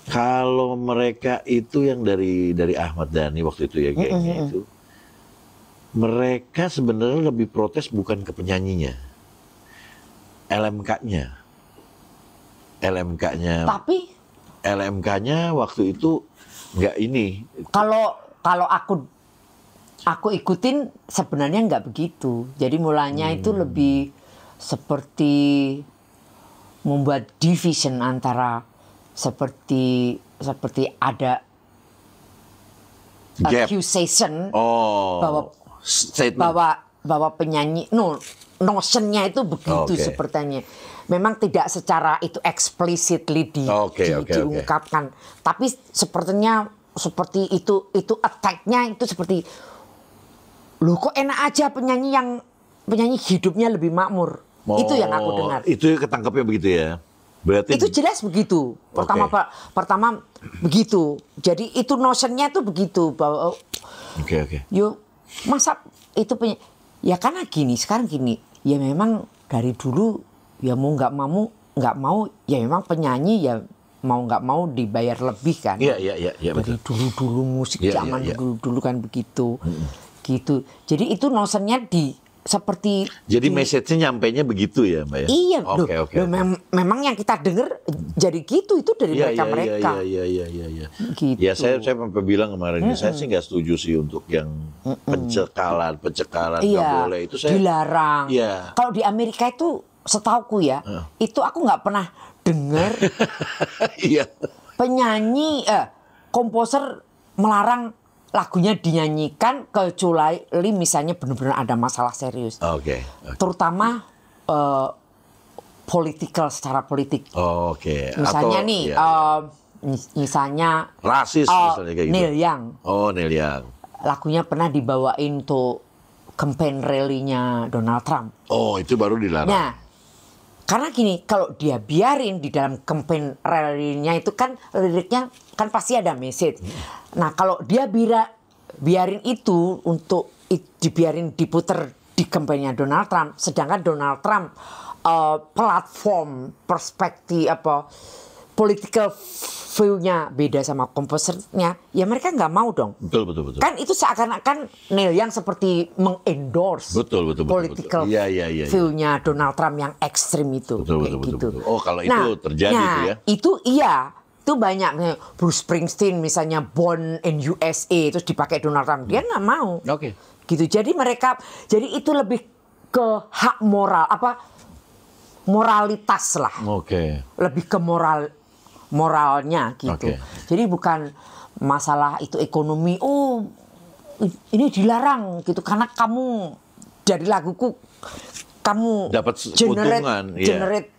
Kalau mereka itu yang dari Ahmad Dhani waktu itu ya gengnya itu, mereka sebenarnya lebih protes bukan ke penyanyinya, LMK-nya. Tapi LMK-nya waktu itu nggak ini. Kalau aku ikutin sebenarnya nggak begitu. Jadi mulanya itu lebih seperti membuat division antara seperti ada accusation bahwa penyanyi notionnya itu begitu sepertinya. Memang tidak secara itu explicitly diungkapkan, tapi sepertinya seperti itu attack-nya itu seperti loh kok enak aja penyanyi hidupnya lebih makmur. Itu yang aku dengar. Itu ketangkepnya begitu ya. Berarti itu jelas begitu. Pertama begitu. Jadi itu notionnya itu begitu bahwa yuk masa itu ya karena sekarang gini. Ya memang dari dulu ya mau nggak mau ya memang penyanyi ya mau nggak mau dibayar lebih kan. Iya. Dari dulu musik zaman dulu kan begitu. Gitu. Jadi itu notionnya seperti jadi message-nya nyampainya begitu ya Mbak ya? Iya, memang yang kita dengar jadi gitu itu dari mereka. Iya. Gitu. Ya saya sampai bilang kemarin saya sih nggak setuju sih untuk yang pencekalan nggak boleh itu saya dilarang. Iya. Kalau di Amerika itu setauku ya, itu aku nggak pernah dengar penyanyi komposer melarang lagunya dinyanyikan kecuali misalnya benar-benar ada masalah serius. Terutama secara politik. Misalnya misalnya rasis misalnya kayak gitu. Neil Young. Neil Young. Lagunya pernah dibawain untuk campaign rally-nya Donald Trump. Itu baru dilarang. Nah, karena gini, kalau dia biarin di dalam campaign rally-nya itu kan liriknya kan pasti ada message. Nah, kalau dia biarin itu dibiarin diputer di kampanye Donald Trump, sedangkan Donald Trump platform perspektif political view-nya beda sama komposernya, ya mereka nggak mau dong. Betul. Kan itu seakan-akan Neil Young seperti mengendorse political view-nya Donald Trump yang ekstrim itu. Betul. Kalau itu terjadi itu ya. Itu banyak. Bruce Springsteen misalnya Born in USA terus dipakai Donald Trump, dia nggak mau. Gitu. Jadi itu lebih ke hak moral moralitas lah. Lebih ke moralnya gitu. Jadi bukan masalah itu ekonomi. Ini dilarang gitu karena kamu dari laguku kamu dapat generate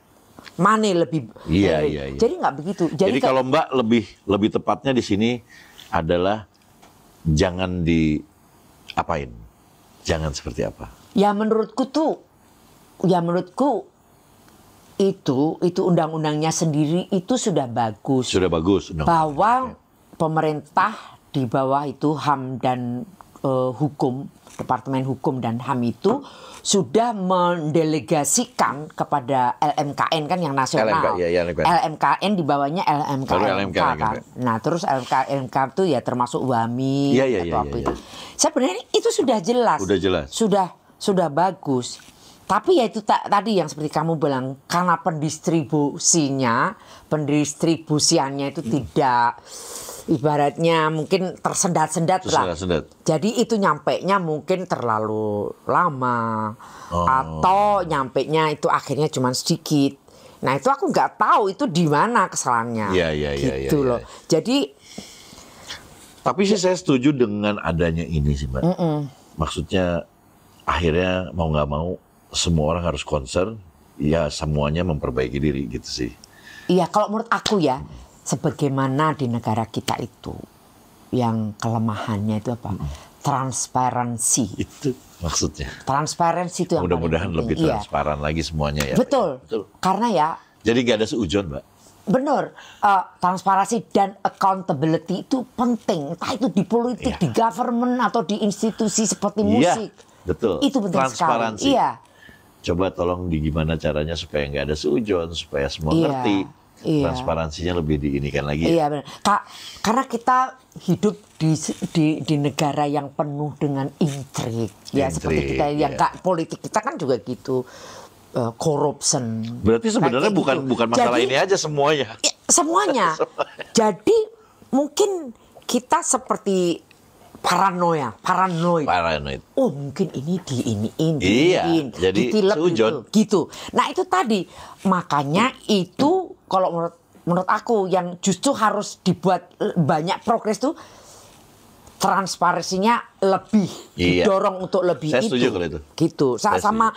money lebih. Iya. Jadi nggak begitu. Jadi kalau Mbak lebih tepatnya di sini adalah jangan diapain, jangan seperti apa. Ya menurutku itu undang-undangnya sendiri itu sudah bagus. Bahwa pemerintah di bawah itu HAM dan hukum Departemen Hukum dan HAM itu sudah mendelegasikan kepada LMKN kan yang nasional. LMKN di bawahnya LMKNK kan. Nah, terus LMK itu ya termasuk WAMI atau apa itu. Sebenarnya itu sudah jelas. Sudah bagus. Tapi ya itu tadi yang seperti kamu bilang, karena pendistribusiannya itu tidak, ibaratnya mungkin tersendat-sendat lah. Jadi itu nyampenya mungkin terlalu lama atau nyampenya itu akhirnya cuma sedikit. Nah itu aku nggak tahu itu di mana kesalahannya. Gitu loh. Jadi. Tapi sih saya setuju dengan adanya ini sih Mbak. Maksudnya akhirnya mau nggak mau semua orang harus concern, ya semuanya memperbaiki diri gitu sih. Iya, kalau menurut aku ya, sebagaimana di negara kita itu, yang kelemahannya itu apa? Transparansi. Itu maksudnya. Transparansi itu yang mudah-mudahan lebih transparan lagi semuanya ya. Betul. Karena ya. Jadi gak ada seujon, Mbak. Benar, transparansi dan accountability itu penting. Entah itu di politik, di government atau di institusi seperti musik. Betul. Itu penting transparansi. Sekali. Iya. Coba tolong gimana caranya supaya nggak ada seujon, supaya semua ngerti. Transparansinya lebih diinikan lagi. Iya benar. Karena kita hidup di negara yang penuh dengan intrik. Ya seperti kita yang politik kita kan juga gitu. Corruption. Berarti sebenarnya bukan masalah ini aja semuanya. Semuanya. Jadi mungkin kita seperti paranoid. Oh mungkin ini jadi seujon gitu. Nah itu tadi makanya itu kalau menurut aku yang justru harus dibuat banyak progres tuh transparansinya lebih didorong untuk lebih. Saya setuju kalau itu. Gitu. Sama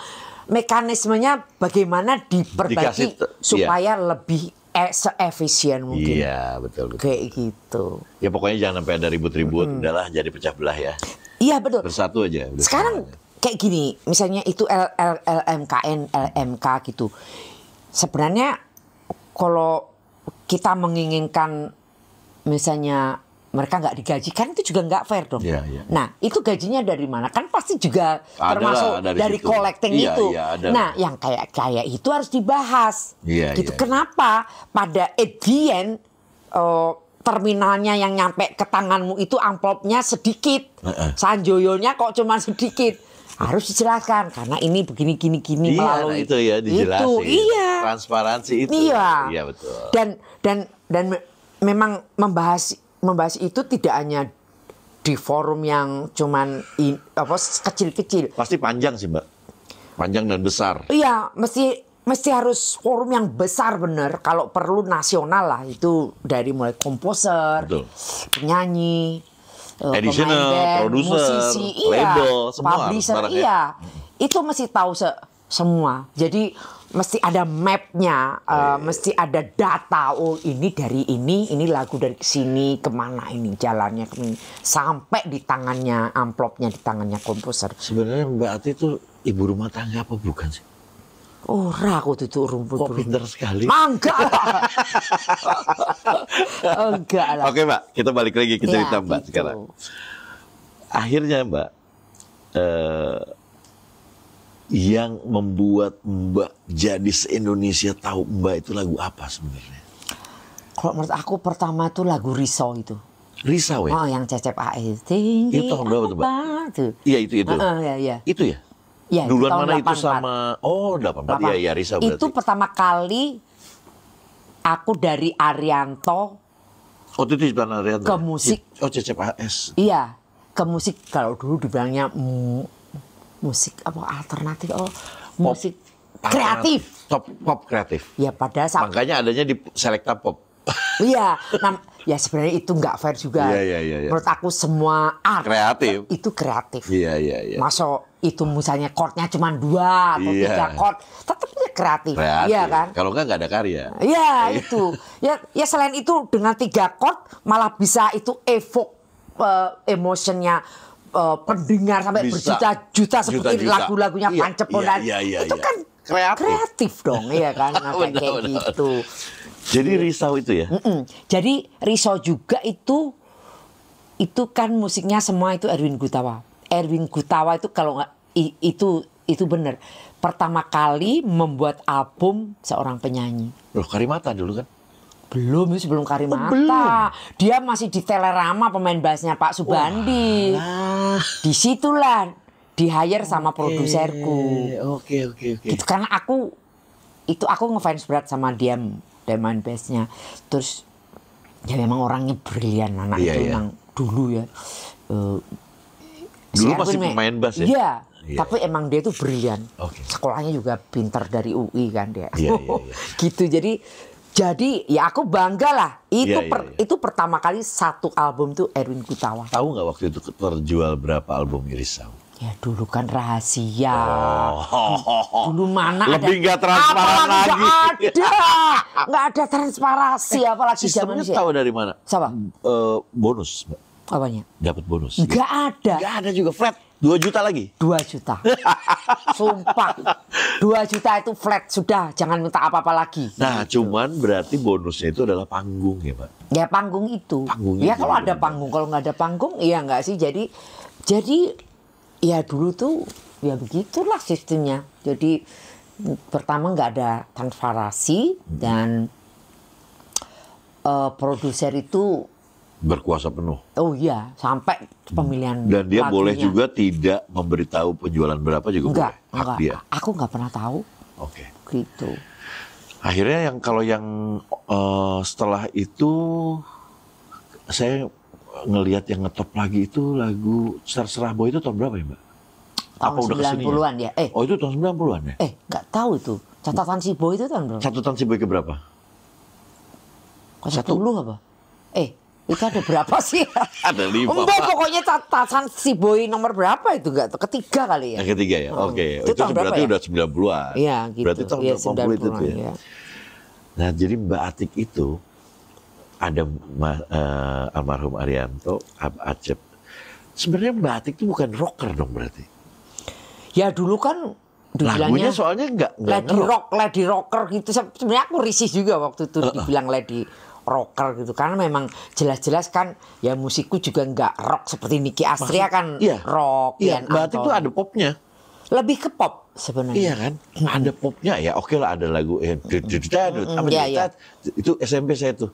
mekanismenya bagaimana diperbaiki supaya lebih se-efisien mungkin. Iya, betul. Kayak gitu. Ya pokoknya jangan sampai ada ribut-ribut, udahlah jadi pecah belah ya. Iya, betul. Bersatu aja. Sekarang kayak gini, misalnya itu LMKN, LMK gitu. Sebenarnya kalau kita menginginkan misalnya mereka nggak digaji, kan itu juga nggak fair dong. Nah, itu gajinya dari mana? Kan pasti juga termasuk dari collecting itu. Nah, yang kayak itu harus dibahas. Gitu. Kenapa pada at the end terminalnya yang nyampe ke tanganmu itu amplopnya sedikit, sanjoyonya kok cuma sedikit? Harus dijelaskan karena ini begini gini melalui itu ya dijelasin. Itu, transparansi itu. Iya betul. Dan memang membahas itu tidak hanya di forum yang cuman kecil-kecil. Pasti panjang sih, Mbak. Panjang dan besar. Iya, mesti harus forum yang besar bener. Kalau perlu nasional lah, itu dari mulai komposer, penyanyi, editioner, produser, musisi, label, semua publisher, itu mesti tahu semua. Jadi mesti ada mapnya, mesti ada data. Oh ini dari ini lagu dari sini kemana ini jalannya kemana, sampai di tangannya amplopnya di tangannya komposer. Sebenarnya Mbak Ati itu ibu rumah tangga apa bukan sih? Aku tuh rumput. Kok pinter sekali. Enggak lah. Enggak lah. Oke Mbak, kita balik lagi ke cerita Mbak gitu. Sekarang. Akhirnya Mbak, yang membuat Mbak jadi se-Indonesia tahu Mbak itu lagu apa sebenarnya? Kalau menurut aku pertama itu lagu Risau itu. Risau ya? Oh, yang Cecep AS. Tinggi itu tahun berapa tuh Mbak? Iya itu. Itu ya? Ya, duluan mana 84. Itu sama 84 ya Risau berarti. Itu pertama kali aku dari Arianto itu ciptaan Arianto ke musik. Cecep AS. Iya, ke musik kalau dulu dibilangnya musik apa alternatif, musik kreatif. Pop kreatif. Ya pada saat makanya adanya di Selecta Pop. Iya, ya sebenarnya itu nggak fair juga. Iya. Menurut aku semua art kreatif. Itu kreatif. Iya. Masuk itu misalnya chordnya cuma 2 atau 3 chord, tetap kreatif. Iya kan? Kalau nggak ada karya. Iya itu. Ya selain itu dengan 3 chord malah bisa itu evoke emotionnya pendengar sampai berjuta-juta seperti lagu-lagunya Pancepon. Itu kan kreatif dong, iya kan? Kayak gitu. Jadi Risau itu ya? Jadi Risau juga itu kan musiknya semua itu Erwin Gutawa. Erwin Gutawa itu kalau nggak itu benar. Pertama kali membuat album seorang penyanyi. Loh, Karimata dulu kan? Belum, sebelum Karimata. belum. Dia masih di Telerama, pemain bassnya Pak Subandi. Disitulah di-hire sama produserku. Oke. Gitu, karena aku ngefans berat sama dia main bassnya. Terus ya memang orangnya brilian anak itu memang dulu ya. Dulu masih pemain bass ya? Iya. Tapi emang dia tuh brilian. Sekolahnya juga pintar dari UI kan dia. Iya. Gitu, jadi ya aku bangga lah. Itu pertama kali satu album tuh Erwin Gutawa. Tahu nggak waktu itu terjual berapa album Irisau? Ya dulu kan rahasia. Dulu mana lebih nggak transparan lagi. Nggak ada transparansi apalagi zaman sistemnya tahu dari mana? Siapa? Bonus, Mbak. Apanya? Dapat bonus. Nggak ada. Nggak ada juga flat. 2 juta lagi? 2 juta. Sumpah. 2 juta itu flat. Sudah, jangan minta apa-apa lagi. Nah, cuman berarti bonusnya itu adalah panggung ya, Pak? Ya panggung itu. Ya kalau ada panggung. Kalau nggak ada panggung, iya nggak sih. Jadi ya dulu tuh ya begitulah sistemnya. Jadi pertama nggak ada transparansi dan produser itu berkuasa penuh. Oh iya, sampai pemilihan. Dan dia lagunya. boleh juga tidak memberitahu penjualan berapa juga enggak, boleh. Hak dia. Aku nggak pernah tahu. Oke. Gitu. Akhirnya kalau yang setelah itu saya ngelihat yang ngetop lagi itu lagu Serserah Boy itu tahun berapa ya, Mbak? Tahun 90-an ya? Oh, itu tahun 90-an ya? Nggak tahu itu. Catatan si Boy itu tahun berapa? Catatan si Boy ke berapa? Satu apa? Itu ada berapa sih? Ada 5. Pokoknya catatan si Boy nomor berapa itu nggak? Ketiga kali ya? Yang ketiga ya? Oke. Itu berarti udah 90-an. Iya gitu. Berarti tahun 80 itu ya? Ya. Nah, jadi Mbak Atik itu ada almarhum Arianto, Acep. Sebenarnya Mbak Atik itu bukan rocker dong berarti? Ya dulu kan lagunya soalnya nggak lady rocker gitu. Sebenarnya aku risih juga waktu itu dibilang lady rocker gitu, karena memang jelas-jelas kan ya musikku juga nggak rock seperti Nicky Astria kan rock. Iya, Mbak Atik itu ada popnya. Lebih ke pop sebenarnya. Iya kan, ada popnya ya. Oke lah, ada lagu itu SMP saya tuh.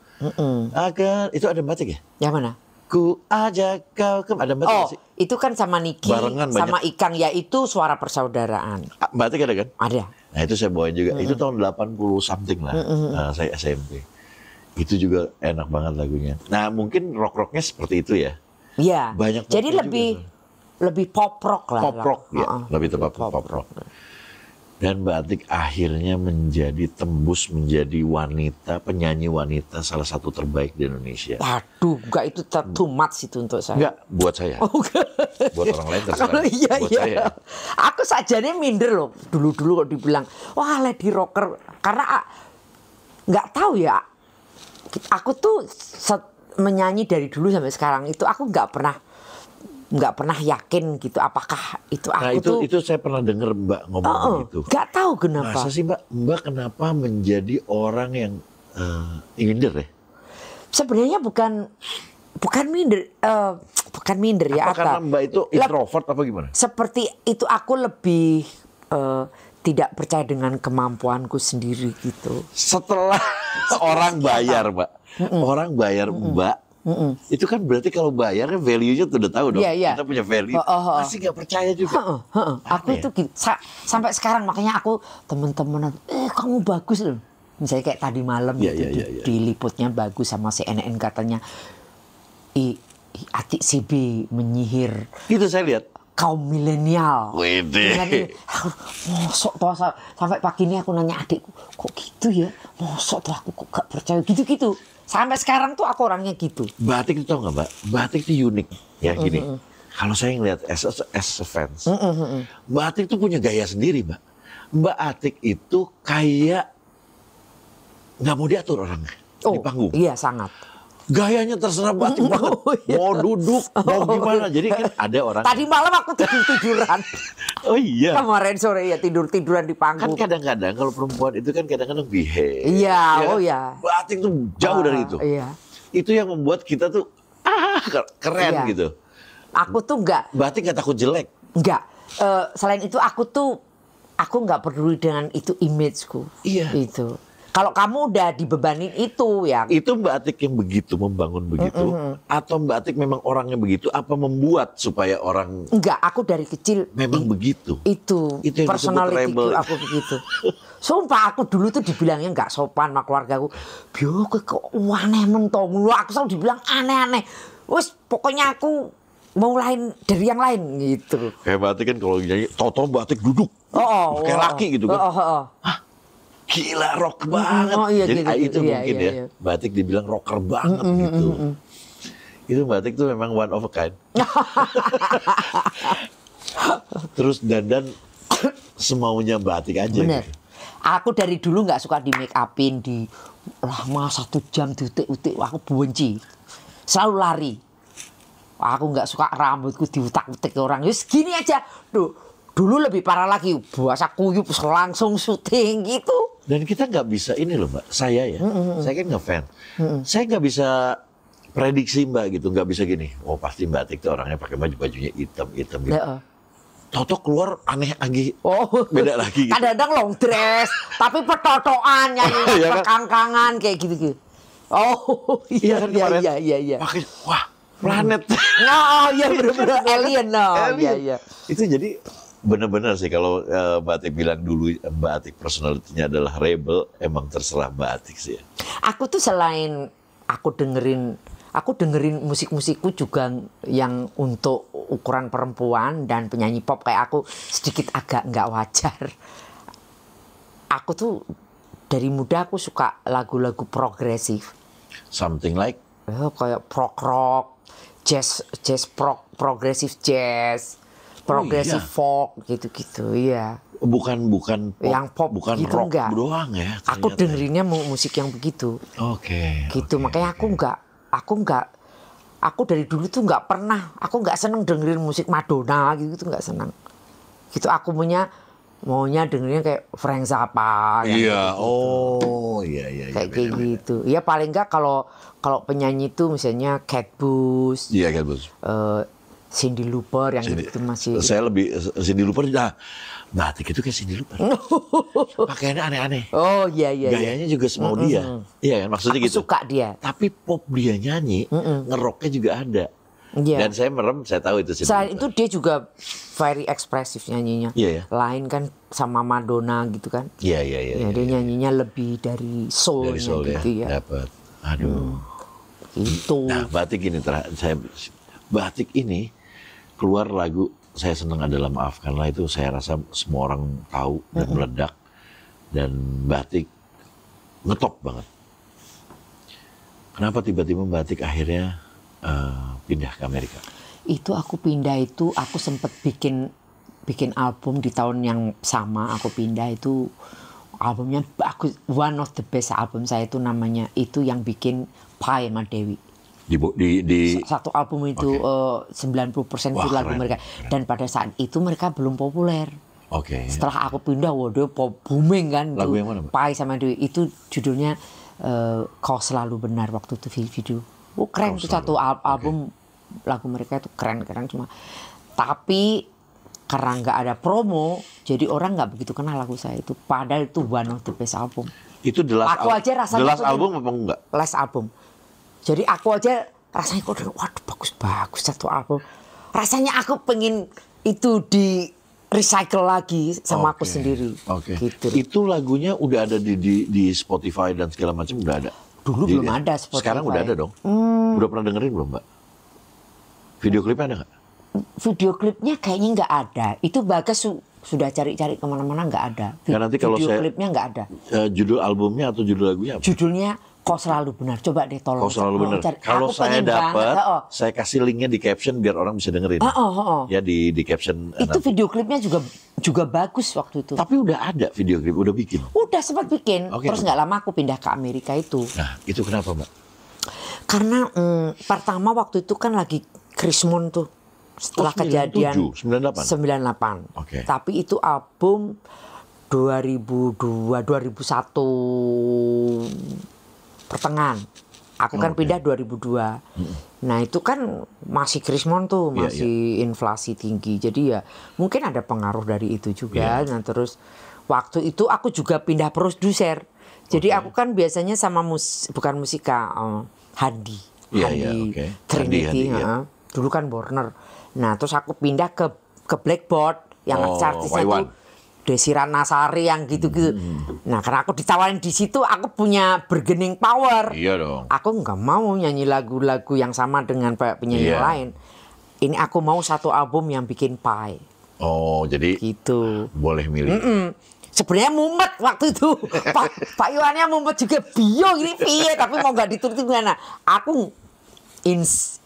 Agar itu ada Mbak Atik ya? Yang mana? Ku ajak kau ke ada Mbak Atik sih. Itu kan sama Nicky, sama Ikang, ya itu Suara Persaudaraan. Mbak Atik ada kan? Ada. Nah itu saya bawain juga. Itu tahun 80 something lah. Saya SMP. Itu juga enak banget lagunya. Nah mungkin rock-rocknya seperti itu ya. Iya. Banyak. Jadi lebih pop rock lah. Pop rock ya. Lebih tepat pop rock. Dan Mbak Atik akhirnya tembus menjadi penyanyi wanita salah satu terbaik di Indonesia. Aduh, enggak, itu too much itu untuk saya. Enggak, buat saya. Buat orang lain terserah. Buat saya. Aku sajanya minder loh. Dulu kok dibilang, wah lady rocker. Karena nggak tahu ya. Aku tuh menyanyi dari dulu sampai sekarang itu aku nggak pernah yakin gitu apakah itu aku itu saya pernah dengar Mbak ngomong gitu. Nggak tahu kenapa. Masa sih Mbak kenapa menjadi orang yang minder ya? Sebenarnya bukan minder, bukan minder ya. Apa karena Mbak itu introvert apa gimana? Seperti itu, aku lebih tidak percaya dengan kemampuanku sendiri gitu. Setelah orang bayar, Mbak. Orang bayar Mbak. Itu kan berarti kalau bayarnya value-nya tuh udah tahu dong. Kita punya value. Masih nggak percaya juga. Aku itu sampai sekarang, makanya aku temen-temenan, kamu bagus loh. Misalnya kayak tadi malam diliputnya bagus sama CNN katanya. Atik CB menyihir. Itu saya lihat. Kaum milenial. Wede. Mosok tuh sampai pagi ini aku nanya adikku, kok gitu ya? Mosok tuh aku kok gak percaya gitu-gitu. Sampai sekarang tuh aku orangnya gitu. Mbak Atik itu tau gak Mbak? Mbak Atik itu unik. Ya gini, kalau saya ngeliat as a fans, Mbak Atik itu punya gaya sendiri Mbak. Mbak Atik itu kayak gak mau diatur orangnya di panggung. Iya, sangat. Gayanya terserah Mbak Atik banget. Mau duduk, mau gimana. Jadi kan ada orang. Tadi malam aku tiduran. Oh iya. Kemarin sore ya tiduran di panggung. Kan kadang-kadang kalau perempuan itu kan kadang-kadang behave. Iya, ya. Mbak Atik tuh jauh dari itu. Iya. Itu yang membuat kita tuh keren gitu. Aku tuh enggak. Berarti nggak takut jelek? Enggak. Selain itu aku nggak peduli dengan itu imageku. Iya. Itu. Kalau kamu udah dibebanin itu ya. Itu Mbak Atik yang begitu, membangun begitu? Atau Mbak Atik memang orangnya begitu? Apa membuat supaya orang... Enggak, aku dari kecil memang begitu? Itu yang personality aku begitu. Sumpah aku dulu tuh dibilangnya nggak sopan sama keluarga aku. Bio kok aneh mentong lu. Aku selalu dibilang aneh-aneh. Wes pokoknya aku mau lain dari yang lain gitu. Kayak Mbak Atik kan kalau nyanyi, tau-tau Mbak Atik duduk. Kayak laki gitu kan. Hah? Gila rock banget. Iya, jadi gitu, itu iya, mungkin iya, ya. iya. Mbak Atik dibilang rocker banget gitu. Itu Mbak Atik tuh memang one of a kind. Terus dandan semaunya Mbak Atik aja. Bener. Gitu. Aku dari dulu nggak suka di make upin, di lama 1 jam diutik-utik. Aku benci. Selalu lari. Aku nggak suka rambutku diutak-utik orang. Yus gini aja. Dulu lebih parah lagi. Bahasa kuyup langsung syuting gitu. Dan kita nggak bisa ini loh Mbak. Saya ya. Saya kan ngefans. Saya nggak bisa prediksi Mbak gitu. Nggak bisa gini. Oh pasti Mbak Atik tuh orangnya pakai baju-bajunya hitam-hitam gitu. Toto keluar aneh lagi. Beda lagi gitu. Kadang-kadang long dress. Tapi petotoan nyanyi perkangkangan kayak gitu-gitu. Iya kan kemarin. Iya. Pakai, wah planet. Iya bener-bener alien. Iya. Itu jadi benar-benar sih kalau Mbak Atik bilang dulu Mbak Atik personalitinya adalah rebel, emang terserah Mbak Atik sih ya. Aku tuh selain aku dengerin musik-musikku juga yang untuk ukuran perempuan dan penyanyi pop kayak aku sedikit agak nggak wajar. Aku tuh dari muda aku suka lagu-lagu progresif. Something like? Kayak prog rock, jazz progresif jazz. Progresif folk gitu-gitu, iya. Bukan pop, yang pop bukan gitu, rock enggak. Doang ya. Ternyata. Aku dengerinnya musik yang begitu. Gitu, makanya aku dari dulu tuh nggak pernah, aku nggak seneng dengerin musik Madonna gitu nggak seneng. Gitu aku maunya dengerinnya kayak Frank Zappa. Iya, iya. Kayak gitu. Ya paling nggak kalau penyanyi itu misalnya Kate Bush. Iya Kate Bush. Cindy Lauper yang itu masih. Saya lebih Cindy Lauper. Mbak Atik itu kayak Cindy Lauper. Pakaiannya aneh-aneh. Iya. Gayanya juga semau dia. Iya kan maksudnya aku gitu. Suka dia. Tapi pop dia nyanyi, ngeroknya juga ada. Iya. Dan saya merem, saya tahu itu Cindy Selain Lauper. itu dia juga very ekspresif nyanyinya. Iya. Lain kan sama Madonna gitu kan. Iya. Dia nyanyinya lebih dari soul gitu ya. Dapat. Aduh. Itu. Nah, Mbak Atik ini Mbak Atik ini keluar lagu Saya Senang Adalah Maafkanlah, itu saya rasa semua orang tahu dan meledak, dan Mbak Atik ngetop banget. Kenapa tiba-tiba Mbak Atik akhirnya pindah ke Amerika? Itu aku pindah itu aku sempat bikin album di tahun yang sama aku pindah itu. Albumnya bagus, one of the best album saya itu namanya itu yang bikin Pai sama Dewi. Di satu album itu 90% itu lagu mereka. Dan pada saat itu mereka belum populer. Setelah aku pindah, waduh pop booming kan. Lagu yang mana, Mbak? Pai sama Dewi itu judulnya Kau Selalu Benar waktu itu video. Keren tuh satu album lagu mereka itu keren cuma. Tapi karena nggak ada promo, jadi orang nggak begitu kenal lagu saya itu. Padahal itu one of the best album. Itu The Last album apa enggak? Last album. Jadi aku aja rasanya kok waduh bagus satu album. Rasanya aku pengen itu di recycle lagi sama aku sendiri. Gitu. Itu lagunya udah ada di Spotify dan segala macam udah ada. Dulu belum ada Spotify. Sekarang udah ada dong. Udah pernah dengerin belum Mbak? Video klipnya ada nggak? Video klipnya kayaknya nggak ada. Itu Bagas sudah cari-cari kemana-mana nggak ada. Nanti kalau video klipnya nggak ada. Judul albumnya atau judul lagunya apa? Judulnya Kau Selalu Benar. Coba deh tolong. Kau Selalu Benar. Kalau saya dapat, saya kasih linknya di caption biar orang bisa dengerin. Ya di caption. Itu nanti. Video klipnya juga bagus waktu itu. Tapi udah ada video klip, udah bikin. Udah sempat bikin. Terus nggak lama aku pindah ke Amerika itu. Nah itu kenapa Mbak? Karena pertama waktu itu kan lagi Krismon tuh. Setelah kejadian 98. Tapi itu album 2001 pertengahan. Aku kan pindah 2002. Nah itu kan masih krismon tuh, Iya, masih inflasi tinggi. Jadi ya mungkin ada pengaruh dari itu juga. Iya. Nah terus waktu itu aku juga pindah produser. Jadi aku kan biasanya sama bukan musika, Handi. Iya, Handi iya, oke. Trinity. Handi, iya. Dulu kan Warner. Nah terus aku pindah ke Blackboard. Yang artisnya Waiwan. tuh Desi Ratnasari yang gitu-gitu. Nah karena aku ditawarin di situ, aku punya bargaining power. Iya dong. Aku nggak mau nyanyi lagu-lagu yang sama dengan penyanyi Iya. lain. Ini aku mau satu album yang bikin pie. Oh, jadi Gitu. boleh milih. Sebenarnya mumet waktu itu. Pak Iwannya mumet juga, bio gini piye, tapi mau nggak diturutin gimana. Aku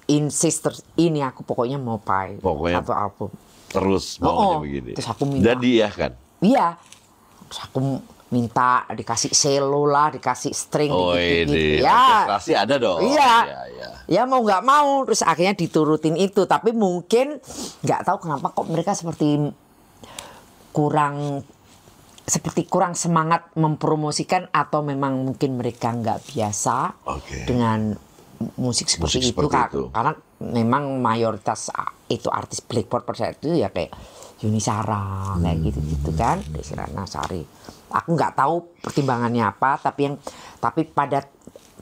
insist ini aku pokoknya mau pie. Pokoknya satu album. Terus maunya begini. Terus aku minta. Jadi ya kan. Iya. Terus aku minta dikasih selo lah, dikasih string Oh, gitu-gitu. ini Ya. orkestrasi ada dong. Iya. Iya. Ya mau nggak mau, terus akhirnya diturutin itu. Tapi mungkin nggak tahu kenapa kok mereka kurang semangat mempromosikan, atau memang mungkin mereka nggak biasa Oke. dengan musik seperti itu. Karena memang mayoritas itu artis Blackboard pada saat itu ya kayak Yuni Shara kayak gitu kan, Desi Ratnasari. Aku nggak tahu pertimbangannya apa, tapi pada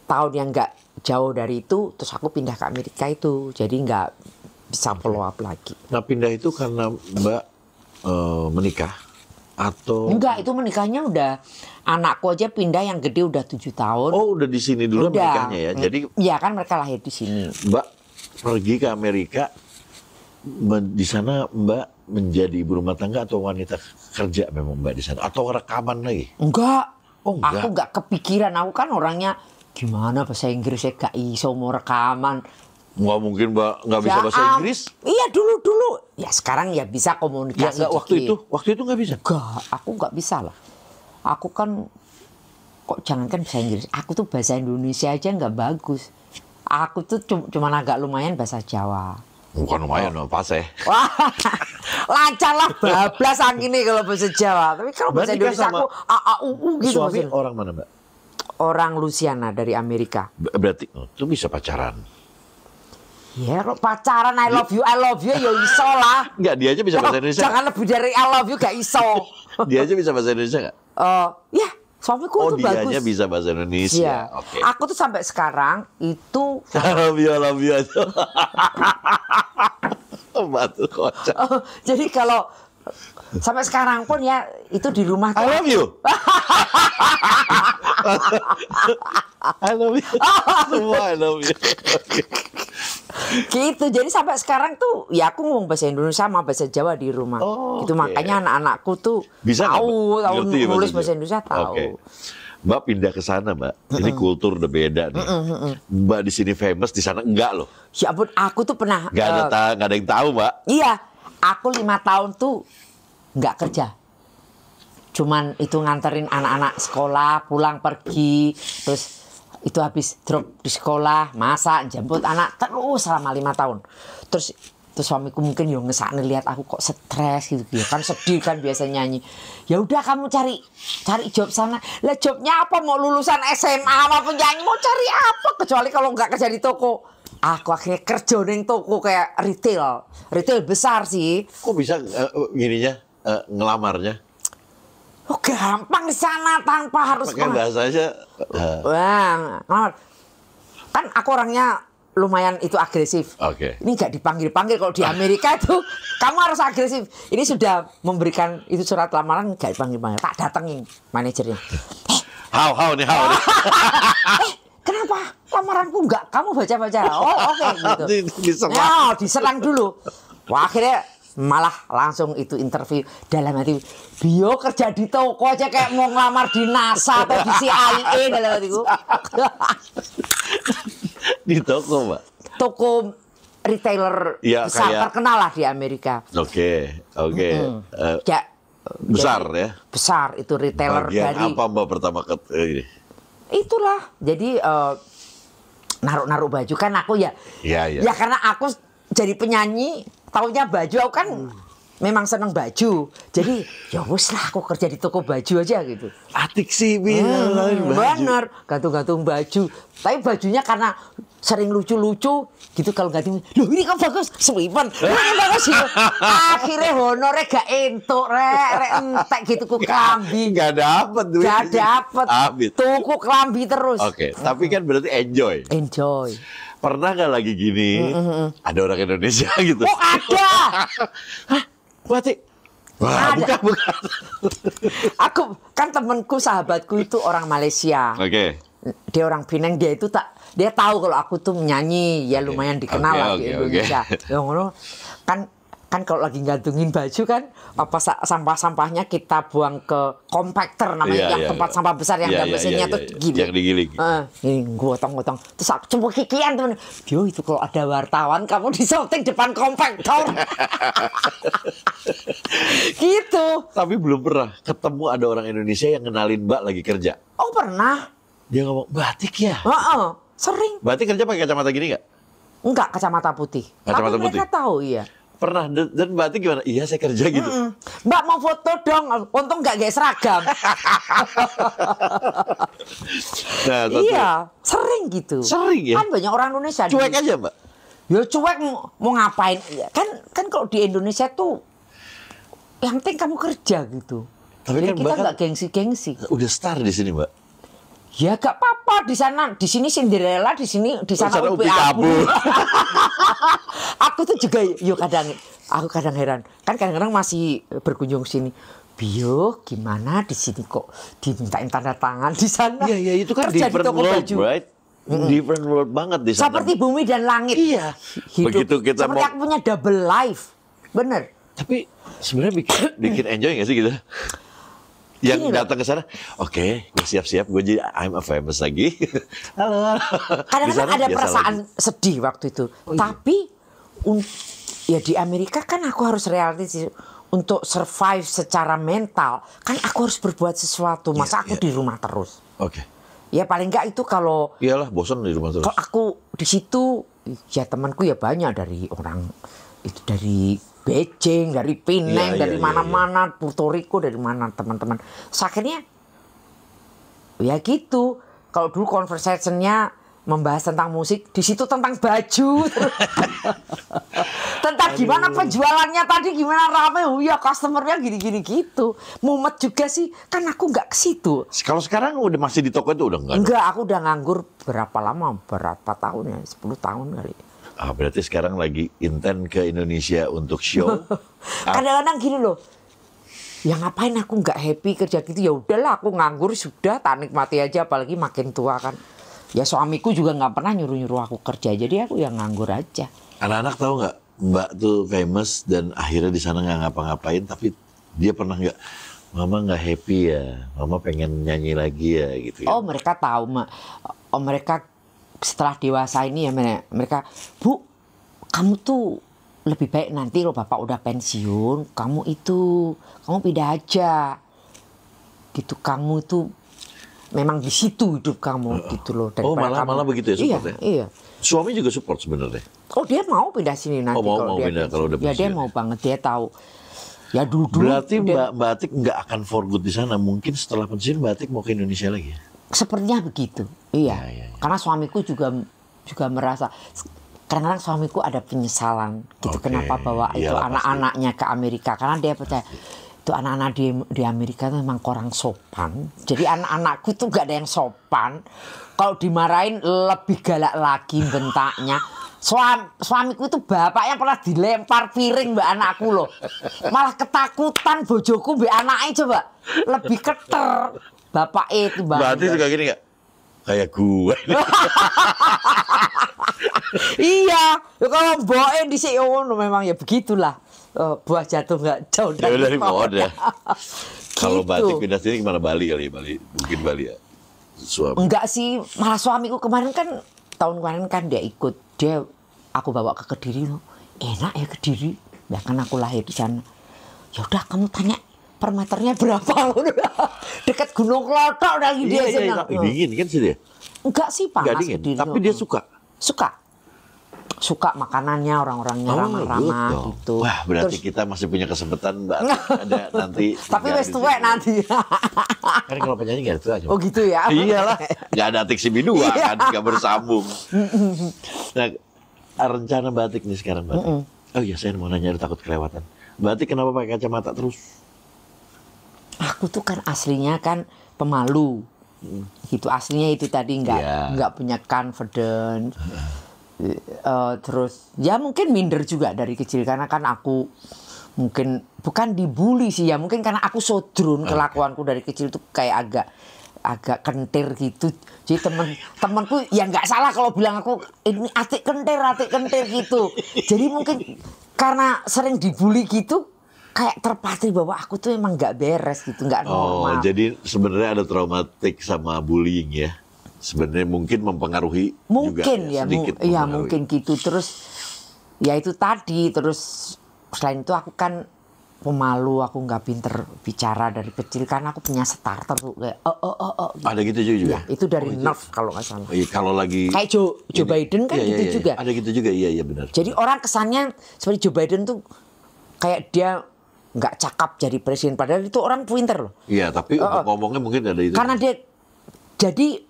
tahun yang nggak jauh dari itu, terus aku pindah ke Amerika itu, jadi nggak bisa follow up lagi. Nah, pindah itu karena Mbak menikah atau? Enggak, itu menikahnya udah, anakku aja pindah yang gede udah 7 tahun. Oh, udah di sini dulu menikahnya ya. Jadi iya kan mereka lahir di sini. Mbak pergi ke Amerika, di sana Mbak menjadi ibu rumah tangga atau wanita kerja memang Mbak di sana, atau rekaman lagi? Enggak. Oh, enggak. Aku nggak kepikiran, aku kan orangnya gimana bahasa Inggris, saya gak iso mau rekaman. Nggak mungkin Mbak nggak bisa bahasa Inggris? Iya dulu. Ya sekarang ya bisa Ya komunikasi. nggak, waktu itu nggak bisa. Enggak, aku nggak bisa lah. Aku kan kok jangankan bahasa Inggris, aku tuh bahasa Indonesia aja nggak bagus. Aku tuh cuma agak lumayan bahasa Jawa. Bukan lumayan, pas ya. Wah, lancar lah, bablas angin kalau bahasa Jawa. Tapi kalau bahasa Berarti kan Indonesia aku AAUU gitu. Suami maksudnya. orang mana Mbak? Orang Louisiana dari Amerika. Berarti itu bisa pacaran. Ya kalau pacaran I love you ya iso lah. Enggak, dia aja bisa bahasa Indonesia. Jangan lebih dari I love you gak iso. Dia aja bisa bahasa Indonesia nggak? Ya suamiku tuh bagus. Dianya bisa bahasa Indonesia. Iya. Oke. Aku tuh sampai sekarang itu I love you aja. Batu kocak. jadi kalau sampai sekarang pun ya itu di rumah I love you. I love you. Semua I love you. gitu. Jadi sampai sekarang tuh ya aku ngomong bahasa Indonesia sama bahasa Jawa di rumah. Oh, Itu oke. makanya anak-anakku tuh Bisa nggak, tahu Mbak? Ngerti ya nulis bahasa bahasa Indonesia tahu. Oke. Mbak pindah ke sana, Mbak. Ini kultur udah beda nih. Mbak di sini famous, di sana enggak loh. Ya ampun, aku tuh pernah Nggak ada yang tahu, Mbak. iya, aku 5 tahun tuh nggak kerja. Cuman itu nganterin anak-anak sekolah, pulang pergi, terus itu habis drop di sekolah, masak, jemput anak terus selama 5 tahun. Terus suamiku mungkin yo ngesakne lihat aku kok stres gitu ya kan, sedih kan biasa nyanyi. Ya udah kamu cari job sana. Lah jobnya apa, mau lulusan SMA sama penyanyi mau cari apa, kecuali kalau nggak kerja di toko. Aku akhirnya kerja di toko kayak retail besar sih. Kok bisa ngelamarnya? Oh gampang di sana tanpa harus Pakai bahasanya. Bang, kan aku orangnya lumayan itu agresif. Oke. Ini nggak dipanggil-panggil. Kalau di Amerika itu kamu harus agresif. Ini sudah memberikan itu surat lamaran, nggak dipanggil-panggil. Tak datengin manajernya. How nih. Kenapa lamaranku nggak kamu baca-baca? Oh oke gitu. Diserang. Ya, diserang dulu. Wah akhirnya malah langsung itu interview dalam hati, bio kerja di toko aja kayak mau ngelamar di NASA atau di CIA dalam hatiku. Di toko, Mbak. Toko retailer Ya, besar kayak- terkenal lah di Amerika. Oke. Ya, Besar jadi, ya. besar itu retailer Bagian dari apa Mbak pertama ini? itulah. Jadi naruh baju kan aku ya. Iya. Ya karena aku jadi penyanyi, taunya baju aku kan memang seneng baju. Jadi ya wis lah aku kerja di toko baju aja gitu. Atik sih baju. Bener, gantung-gantung baju. Tapi bajunya karena sering lucu-lucu gitu kalau gantung. Loh ini kan bagus, Swipen. Ini bagus gitu. Akhirnya honornya gak entuk rek entek gitu ku klambi. Gak dapet duit. Gak dapet. Habis. Tuku klambi terus. Oke, tapi kan berarti enjoy. Enjoy. Pernah gak lagi gini, ada orang Indonesia gitu? Oh ada. Hah? Batik? Wah, Ada. bukan. Aku kan temenku, sahabatku itu orang Malaysia. Oke. Dia orang Penang, dia tahu kalau aku tuh menyanyi, ya lumayan dikenal lah di Indonesia. Ya ngono kan kalau lagi gantungin baju kan apa sampah-sampahnya kita buang ke compactor namanya, yang tempat sampah besar yang ada mesinnya tuh gini. Yang digiling. Ini gotong-gotong. Terus aku coba kikian temen. Yo itu kalau ada wartawan kamu disorting depan compactor. Gitu. Tapi belum pernah ketemu ada orang Indonesia yang kenalin Mbak lagi kerja. Oh pernah. Dia ngomong, batik ya? Sering. Batik kerja pakai kacamata gini nggak? Enggak, kacamata putih. Kacamata tapi putih? mereka tahu, iya. Pernah, dan batik gimana? Iya, saya kerja gitu. Mbak mau foto dong, untung nggak kayak seragam. Nah, Iya, sering gitu. Sering ya? Kan banyak orang Indonesia. Cuek aja, Mbak? Ya cuek mau ngapain. Kan kalau di Indonesia tuh, yang penting kamu kerja gitu. Tapi jadi kan kita nggak gengsi-gengsi. Udah star di sini, Mbak. Ya gak apa-apa, di sini Cinderella, di sana Upi Abu. Aku tuh juga aku kadang heran. Kan kadang-kadang masih berkunjung sini. Bio, gimana di sini kok dimintain tanda tangan di sana? Iya, itu kan kerja different di toko world, baju. right? Different world banget di sana. Seperti bumi dan langit. Iya. Hidup. Begitu kita seperti aku punya double life. Bener. Tapi sebenarnya bikin enjoy nggak sih gitu? Yang datang ke sana, oke, gue siap-siap, gue jadi I'm a famous lagi. Halo. Kadang-kadang ada perasaan sedih waktu itu. Tapi ya di Amerika kan aku harus realistis untuk survive secara mental. Kan aku harus berbuat sesuatu. Masa aku di rumah terus. Oke. Ya paling enggak itu kalau Iyalah, bosan di rumah terus. Kalau aku di situ ya temanku ya banyak dari orang itu dari Beijing, dari Penang, dari mana-mana, Puerto Rico, dari mana teman-teman. So, akhirnya ya gitu. Kalau dulu conversation-nya membahas tentang musik, di situ tentang baju. Tentang gimana penjualannya tadi, gimana rame, ya customer-nya gini-gini gitu. Mumet juga sih, kan aku nggak ke situ. Kalau sekarang udah masih di toko itu udah enggak? Enggak, aku udah nganggur berapa lama? Berapa tahun ya? 10 tahun kali. Berarti sekarang lagi intent ke Indonesia untuk show. Kadang-kadang gini loh, ya ngapain aku nggak happy kerja gitu, ya udahlah aku nganggur sudah, tak nikmati aja, apalagi makin tua kan. Ya suamiku juga nggak pernah nyuruh-nyuruh aku kerja, jadi aku yang nganggur aja. Anak-anak tahu nggak Mbak tuh famous dan akhirnya di sana nggak ngapa-ngapain, tapi dia pernah nggak, Mama nggak happy ya, Mama pengen nyanyi lagi ya gitu ya. Oh mereka tahu, mereka setelah dewasa ini ya mereka, Bu, kamu tuh lebih baik nanti kalau Bapak udah pensiun, kamu pindah aja. Gitu, kamu tuh memang di situ hidup kamu gitu loh. Malah begitu ya supportnya? Iya. Suami juga support sebenarnya? Oh dia mau pindah sini nanti mau pindah kalau udah pensiun. Ya dia mau banget, dia tahu. Ya dulu. Berarti Mbak Atik nggak akan for good di sana. Mungkin setelah pensiun Mbak Atik mau ke Indonesia lagi ya? Sepertinya begitu, iya. Karena suamiku juga merasa, kadang-kadang suamiku ada penyesalan gitu, kenapa bawa itu anak-anaknya ke Amerika, karena dia percaya itu anak-anak di Amerika itu memang kurang sopan. Jadi anak-anakku tuh gak ada yang sopan. Kalau dimarahin lebih galak lagi bentaknya. Suamiku itu bapaknya pernah dilempar piring mbak anakku loh. Malah ketakutan bojoku mbak anaknya coba. Lebih keter. Bapak itu mbak. Berarti suka gini nggak? Kayak gue. Iya. Kalau boe di CEO memang ya begitulah. Buah jatuh nggak jauh dari pohon ya. Kalau Gitu. Batik pindah sini gimana? Bali kali ya? Mungkin Bali ya? Suami. Enggak sih. Malah suamiku kemarin kan, tahun kemarin kan dia ikut. Aku bawa ke Kediri loh. Enak ya Kediri. Ya kan aku lahir di sana. Ya udah kamu tanya per meternya berapa? Dekat Gunung Klotok udah dia senang. Dingin kan sih dia? Enggak sih panas dingin, Kediri. tapi dia suka. Suka. suka makanannya, orang-orangnya ramah-ramah gitu. gitu. Wah, berarti Terus, kita masih punya kesempatan Mbak ada nanti. tapi wes di tuwek situ. nanti. Kan kalau penyanyi nggak itu aja. Oh gitu ya. Iyalah, nggak ada Atik si Bidua Iya. kan, nggak bersambung. Nah, rencana Batik nih sekarang Batik. Oh iya, saya mau nanya, takut kelewatan. Batik kenapa pakai kacamata terus? Aku tuh kan aslinya kan pemalu. Gitu aslinya itu tadi Iya. nggak punya confidence. Terus ya mungkin minder juga dari kecil karena kan aku mungkin bukan dibully sih ya, mungkin karena aku sodrun, kelakuanku dari kecil tuh kayak agak kentir gitu. Jadi temanku ya nggak salah kalau bilang aku ini atik kentir gitu. Jadi mungkin karena sering dibully gitu kayak terpatri bahwa aku tuh emang nggak beres gitu, nggak normal. Oh, jadi sebenarnya ada traumatik sama bullying ya. Sebenarnya mungkin mempengaruhi Mungkin juga ya, sedikit ya mempengaruhi. mungkin gitu. Terus ya itu tadi, terus selain itu aku kan pemalu, aku nggak pinter bicara dari kecil karena aku punya starter tuh kayak gitu. Ada gitu juga. Ya, itu dari nerf kalau nggak salah. Iya, kalau lagi Kayak Joe Biden kan Iya, gitu iya, juga. Ada gitu juga, iya benar. Jadi orang kesannya seperti Joe Biden tuh kayak dia nggak cakap jadi presiden, padahal itu orang pinter loh. Iya, tapi untuk ngomongnya mungkin ada itu. Karena dia jadi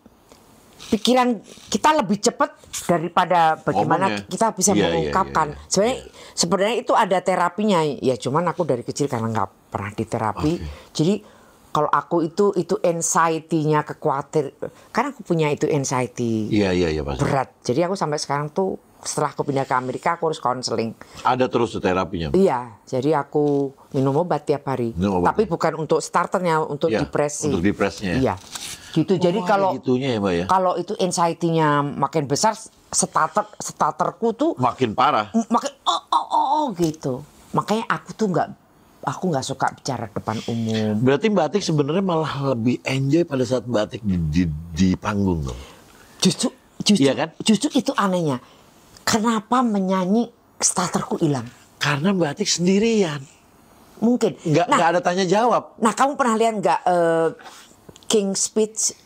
pikiran kita lebih cepat daripada bagaimana Ngomongnya. kita bisa Iya, mengungkapkan. iya. Sebenarnya itu ada terapinya. Ya cuman aku dari kecil karena nggak pernah diterapi. Jadi kalau aku itu anxiety-nya kekhawatir. Karena aku punya itu anxiety Iya pasti. berat. Jadi aku sampai sekarang tuh setelah aku pindah ke Amerika aku harus konseling. Ada terus tuh terapinya. Iya, jadi aku minum obat tiap hari. Minum obat. Tapi bukan untuk starternya, untuk Iya, depresi. untuk depresinya. Iya. Gitu. Jadi kalau ada gitunya ya, Mbak ya. kalau itu anxiety-nya makin besar, starterku tuh Makin parah. makin gitu. Makanya aku nggak suka bicara depan umum. Berarti Batik sebenarnya malah lebih enjoy pada saat Batik di panggung dong. Justru Iya kan? Justru itu anehnya. Kenapa menyanyi starterku hilang? Karena Batik sendirian. Mungkin. Nggak ada tanya jawab. Nah, kamu pernah lihat nggak King's Speech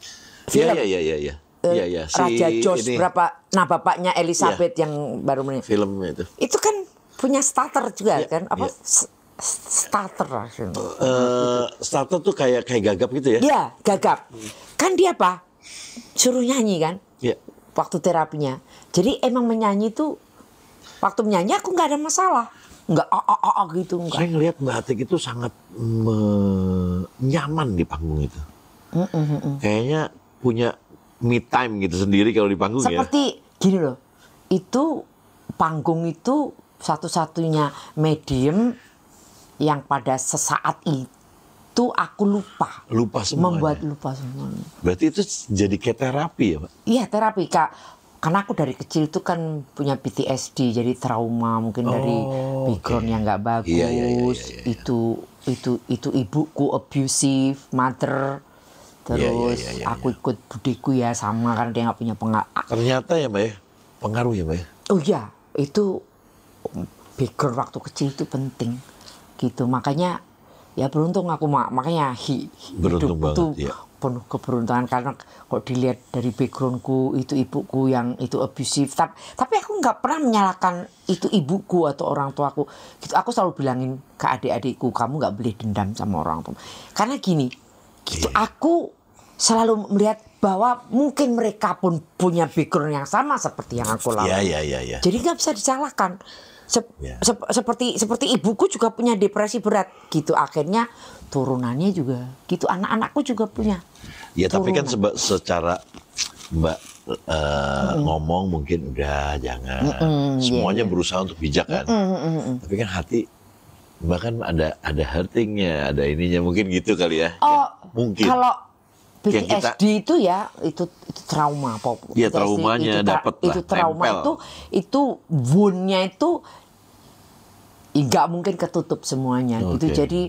film? Iya. Iya. Raja George ini, berapa? Nah, bapaknya Elizabeth yang baru meninggal. filmnya itu. Itu kan punya starter juga Iya, kan? Apa? iya. Starter lah. Starter tuh kayak gagap gitu ya? Iya, gagap. Kan dia apa? Suruh nyanyi kan? Iya. Waktu terapinya. Jadi emang menyanyi tuh waktu menyanyi aku nggak ada masalah. Nggak gitu nggak. Saya ngelihat Batik itu sangat nyaman di panggung itu. Kayaknya punya me time gitu sendiri kalau di panggung ya. Seperti gini loh. Itu panggung itu satu-satunya medium yang pada sesaat itu aku lupa. Lupa semuanya. Membuat lupa semuanya. Berarti itu jadi kayak terapi ya, Pak? Iya terapi Kak. Karena aku dari kecil itu kan punya PTSD, jadi trauma mungkin dari background yang nggak bagus. Iya. Itu ibuku abusive mother. Terus Iya. aku ikut budeku ya sama karena dia nggak punya pengaruh. Ternyata ya, Mbak ya, pengaruh ya, Mbak ya. Oh iya, itu background waktu kecil itu penting. Gitu. Makanya ya beruntung aku makanya Beruntung hidupku tuh banget, ya. penuh keberuntungan karena kalau dilihat dari backgroundku itu ibuku yang itu abusive tapi aku nggak pernah menyalahkan itu ibuku atau orang tuaku gitu. Aku selalu bilangin ke adik-adikku, kamu nggak boleh dendam sama orang tua karena gini gitu. Aku selalu melihat bahwa mungkin mereka pun punya background yang sama seperti yang aku lalui. Iya. Jadi nggak bisa disalahkan. Ya. Seperti ibuku juga punya depresi berat gitu. Akhirnya turunannya juga gitu. Anak-anakku juga punya. Ya tapi kan turunan. secara Mbak ngomong mungkin udah jangan. Semuanya berusaha untuk bijak kan. Tapi kan hati Mbak kan ada hurtingnya, ada ininya mungkin gitu kali ya. Oh, Mungkin. kalau Yang kita- PTSD itu ya itu trauma Iya, PTSD traumanya dapet lah, itu trauma nempel. itu wound-nya itu nggak mungkin ketutup semuanya gitu. Oke. Jadi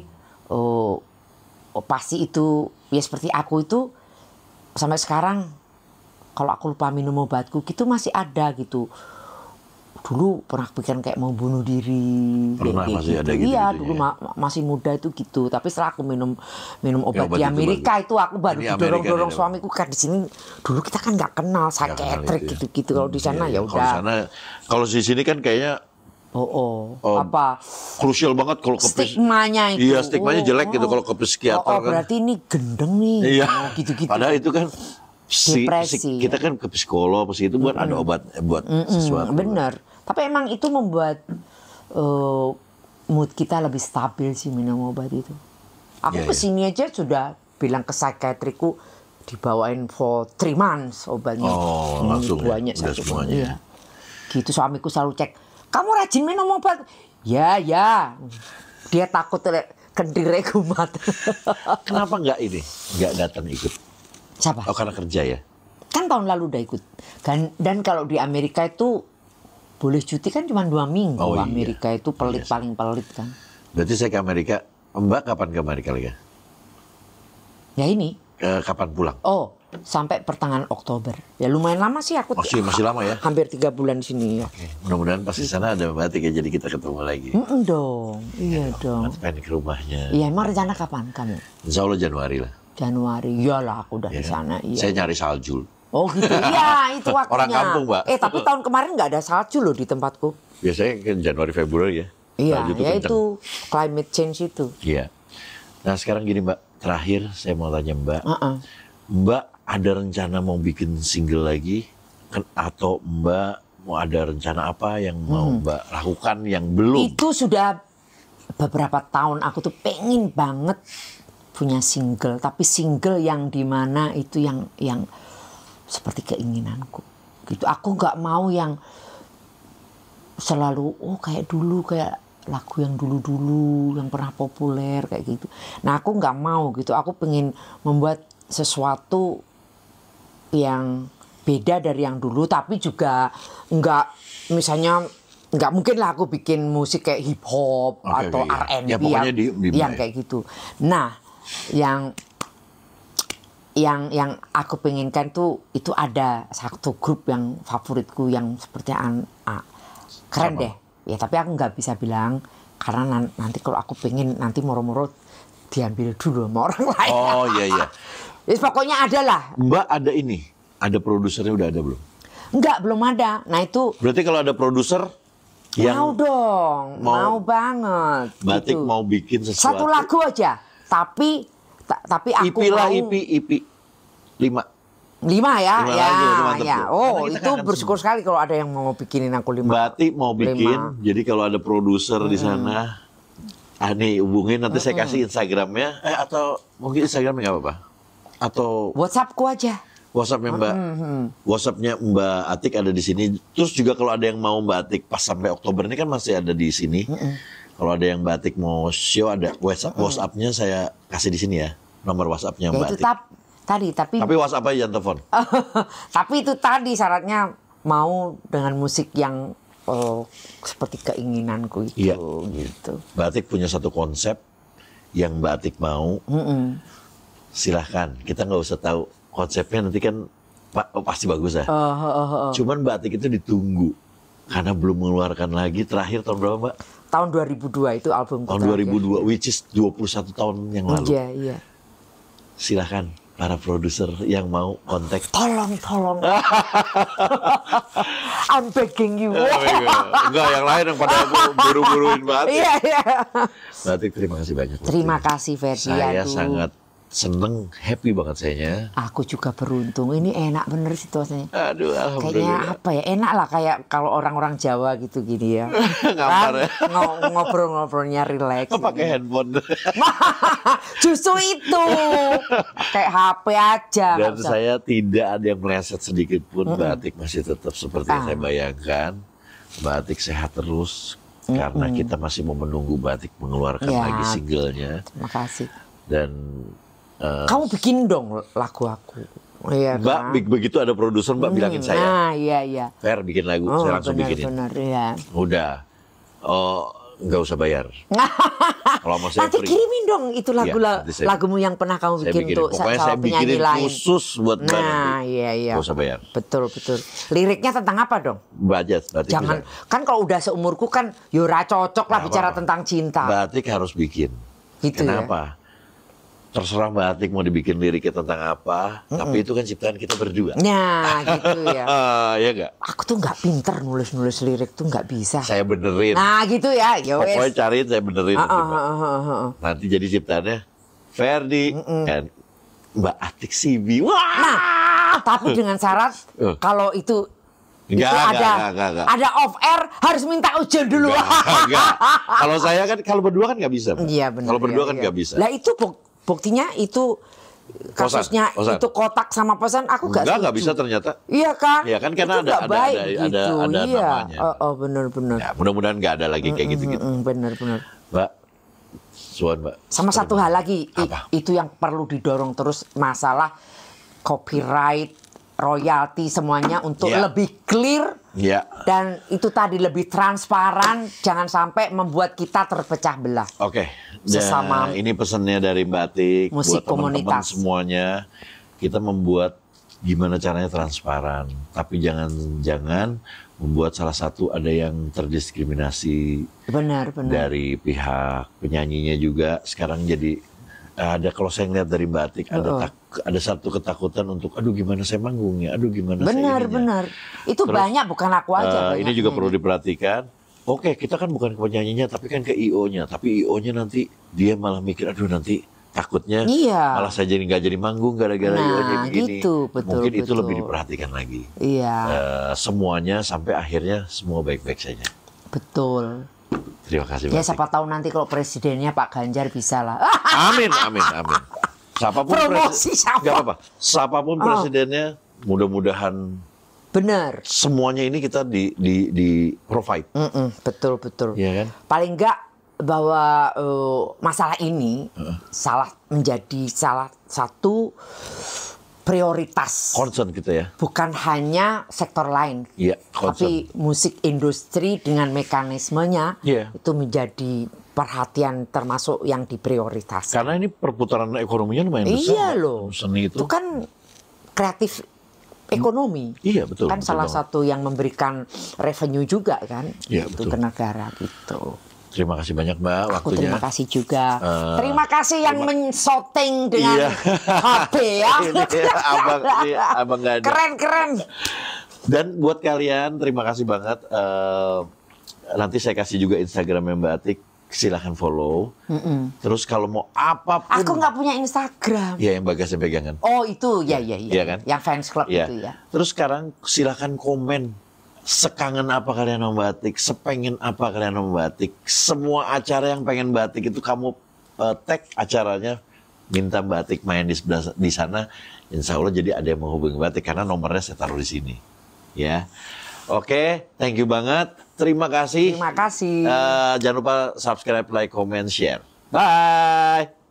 pasti itu ya seperti aku itu sampai sekarang kalau aku lupa minum obatku gitu masih ada gitu dulu pernah pikiran kayak mau bunuh diri. Pernah, kayak masih gitu. ada gitu. Iya, dulu masih muda itu gitu. Tapi setelah aku minum obat obat di itu Amerika itu aku baru Ini didorong-dorong Amerika, suamiku kan di sini dulu kita kan nggak kenal psikiatrik gitu-gitu. Kalau di sana ya Kalau di udah. sana, kalau di sini kan kayaknya Apa krusial banget kalau ke stigmanya itu. Iya, stigmanya jelek gitu kalau ke psikiater kan. Berarti ini gendeng nih. Iya. Gitu-gitu. Padahal itu kan Depresi, kita kan ke psikolog, itu buat ada obat buat sesuatu. Bener. Tapi emang itu membuat mood kita lebih stabil sih minum obat itu. Aku kesini aja sudah bilang ke psikiatriku dibawain for 3 months obatnya. Oh, langsung banyak udah semuanya. Iya. Gitu suamiku selalu cek, kamu rajin minum obat? Ya. Dia takut kendire kumat. Kenapa nggak datang ikut? Siapa? Oh, karena kerja ya? Kan tahun lalu udah ikut. Dan kalau di Amerika itu boleh cuti kan cuma 2 minggu. Iya. Amerika itu pelit paling pelit kan. Berarti saya ke Amerika. Mbak kapan ke Amerika lagi? Ya ini. Kapan pulang? Sampai pertengahan Oktober. Ya lumayan lama sih aku. Masih lama ya? Hampir 3 bulan di sini ya. Oke. Mudah-mudahan pas di sana ada batik ya, jadi kita ketemu lagi. Dong. Iya dong. Pengen ke rumahnya. Iya, emang rencana kapan kamu? Insya Allah Januari lah. Januari. Iyalah aku udah di sana. Iya. Saya nyari salju. Oh gitu. Iya, itu waktunya. Orang kampung, Mbak. Tapi tahun kemarin nggak ada salju loh di tempatku. Biasanya kan Januari Februari ya. Iya, Salju tuh ya kencang. itu climate change itu. Iya. Nah sekarang gini Mbak, terakhir saya mau tanya Mbak. Mbak ada rencana mau bikin single lagi? Atau Mbak mau ada rencana apa yang mau Mbak lakukan yang belum? Itu sudah beberapa tahun aku tuh pengen banget punya single. Tapi single yang dimana itu yang seperti keinginanku. Gitu. Aku nggak mau yang selalu kayak dulu, kayak lagu yang dulu-dulu yang pernah populer kayak gitu. Nah aku nggak mau gitu. Aku pengen membuat sesuatu yang beda dari yang dulu, tapi juga nggak, misalnya nggak mungkin lah aku bikin musik kayak hip hop atau R&B ya, pokoknya yang kayak gitu. Nah yang aku penginkan tuh itu ada satu grup yang favoritku yang seperti keren deh ya, tapi aku nggak bisa bilang karena nanti kalau aku pengen nanti moro-moro diambil dulu sama orang lain. Oh iya. Jadi pokoknya ada lah. Mbak ada produsernya udah ada belum? Enggak, belum ada. Nah itu berarti kalau ada produser yang mau dong, mau banget. Batik gitu. mau bikin sesuatu. Satu lagu aja, tapi aku IP lah, mau IP 5 ya. lagu, Ya. Karena kita Itu kangen bersyukur sekali kalau ada yang mau bikinin aku 5. Batik mau bikin, jadi kalau ada produser di sana, nih hubungin nanti saya kasih Instagramnya, atau mungkin Instagramnya nggak apa-apa, atau WhatsAppku aja. WhatsAppnya Mbak, WhatsAppnya Mbak Atik ada di sini. Terus juga kalau ada yang mau Mbak Atik pas sampai Oktober ini kan masih ada di sini. Kalau ada yang Mbak Atik mau show, ada WhatsAppnya saya kasih di sini ya, nomor WhatsAppnya Ya Mbak itu Atik. Tapi WhatsApp aja jangan telepon. Tapi itu tadi syaratnya mau dengan musik yang seperti keinginanku itu. Iya. Gitu. Mbak Atik punya satu konsep yang Mbak Atik mau. Silahkan, kita nggak usah tahu konsepnya, nanti kan pasti bagus ya. Cuman Mbak Atik itu ditunggu karena belum mengeluarkan lagi. Terakhir tahun berapa Mbak? Tahun 2002 itu album. Tahun 2002, which is 21 tahun yang lalu. Iya. Silahkan para produser yang mau kontak. Tolong. I'm begging you. Enggak, yang lain yang pada aku buru-buruin Mbak Atik. Iya. Mbak Atik, terima kasih banyak. Terima kasih Ferdi. Saya sangat seneng, happy banget sayanya. Aku juga beruntung. Ini enak bener situasinya. Aduh, Kayaknya alhamdulillah. apa ya, enak lah kayak kalau orang-orang Jawa gitu gini ya. Ngampar ya. Ngobrol-ngobrolnya rileks. Pakai handphone. Justru itu. Kayak HP aja. Dan saya tidak ada yang meleset sedikit pun. Mbak Atik masih tetap seperti yang saya bayangkan. Mbak Atik sehat terus. Karena kita masih mau menunggu Mbak Atik mengeluarkan lagi singlenya. Terima kasih. Dan kamu bikin dong lagu aku. Iya, Mbak, kan? begitu ada produser Mbak bilangin saya. Nah, iya. Fer bikin lagu, saya langsung bikinin. Benar, iya. Udah. nggak usah bayar. Kalau mau saya Nanti free. kirimin dong itu lagu Iya, nanti saya lagumu yang pernah kamu bikin bikinin. untuk Pokoknya saya sama penyanyi bikinin lain. khusus buat Mbak Nah, nanti. iya. Nggak usah bayar. Betul. Liriknya tentang apa dong? Batik Jangan, bisa. kan kalau udah seumurku kan yora cocok lah Nggak bicara apa-apa. tentang cinta. Batik harus bikin. Gitu Kenapa? Terserah Batik mau dibikin liriknya tentang apa, tapi itu kan ciptaan kita berdua. Nah, gitu ya. Ya nggak? Aku tuh nggak pinter nulis lirik tuh nggak bisa. Saya benerin. Nah, gitu ya. Pokoknya Yowes. cariin saya benerin nanti, Mbak. Nanti jadi ciptaannya Ferdi dan Mbak Atik Sibi. Wah! Nah, tapi dengan syarat kalau itu Enggak. ada off air harus minta ujian dulu. Enggak. Kalau saya kan kalau berdua kan nggak bisa. Mbak. Iya benar. Kalau berdua kan iya. nggak bisa. Lah itu buktinya itu kasusnya Kosan. itu kotak sama pesan aku nggak setuju. Nggak bisa ternyata. Iya kan? Iya kan karena Itu nggak baik gitu. ada Iya. namanya. Oh benar. Ya, mudah-mudahan nggak ada lagi kayak gitu-gitu. Benar. Mbak, Suan Mbak. Sama satu hal lagi, Apa? itu yang perlu didorong terus masalah copyright, royalti semuanya untuk Iya. lebih clear Iya. dan itu tadi lebih transparan, jangan sampai membuat kita terpecah belah. Oke. Sesama Nah, ini pesannya dari Batik musik buat teman-teman komunitas. semuanya. Kita membuat gimana caranya transparan, tapi jangan membuat salah satu ada yang terdiskriminasi Benar. dari pihak penyanyinya juga. Sekarang jadi ada, kalau saya ngeliat dari Batik ada satu ketakutan untuk aduh gimana saya manggungnya, aduh gimana saya ininya. Benar. Itu Terus, banyak bukan aku aja. ini juga perlu diperhatikan. Oke, kita kan bukan ke penyanyinya, tapi kan ke IO-nya. Tapi IO-nya nanti dia malah mikir, aduh nanti takutnya Iya. malah saya jadi nggak jadi manggung gara-gara Nah, IO-nya begini. gitu, betul, Mungkin itu betul. lebih diperhatikan lagi. Iya, Semuanya sampai akhirnya semua baik-baik saja. betul. Terima kasih Ya Batik. siapa tahu nanti kalau presidennya Pak Ganjar bisa lah. Amin. Siapapun Promosi siapa? Nggak apa-apa. Siapapun presidennya, mudah-mudahan Benar. semuanya ini kita di provide. Betul. Iya kan? Paling enggak bahwa masalah ini menjadi salah satu prioritas. Concern kita ya. Bukan hanya sektor lain, Iya, tapi musik industri dengan mekanismenya Iya. itu menjadi perhatian termasuk yang diprioritaskan. Karena ini perputaran ekonominya lumayan besar. Iya Mbak. loh. Seni itu. Itu kan kreatif ekonomi. Iya, betul, Kan betul salah banget. satu yang memberikan revenue juga kan. Iya, itu betul. ke negara gitu. Terima kasih banyak Mbak Aku waktunya. terima kasih juga. Terima kasih yang men-shooting dengan Iya. HP ya. Ini abang nggak ada. Keren. Dan buat kalian terima kasih banget. Nanti saya kasih juga Instagramnya Mbak Atik. Silahkan follow. Terus kalau mau apapun. Aku nggak punya Instagram. Ya yang Bagasnya pegangan. Oh itu, ya. Iya kan? Yang fans club Iya. itu ya. Terus sekarang silahkan komen. Sekangen apa kalian sama Batik, sepengen apa kalian sama Batik. Semua acara yang pengen Batik itu kamu tag acaranya, minta Batik main di sana. Insya Allah jadi ada yang menghubungi Batik karena nomornya saya taruh di sini. Ya, oke, thank you banget. Terima kasih. Terima kasih. Jangan lupa subscribe, like, comment, share. Bye.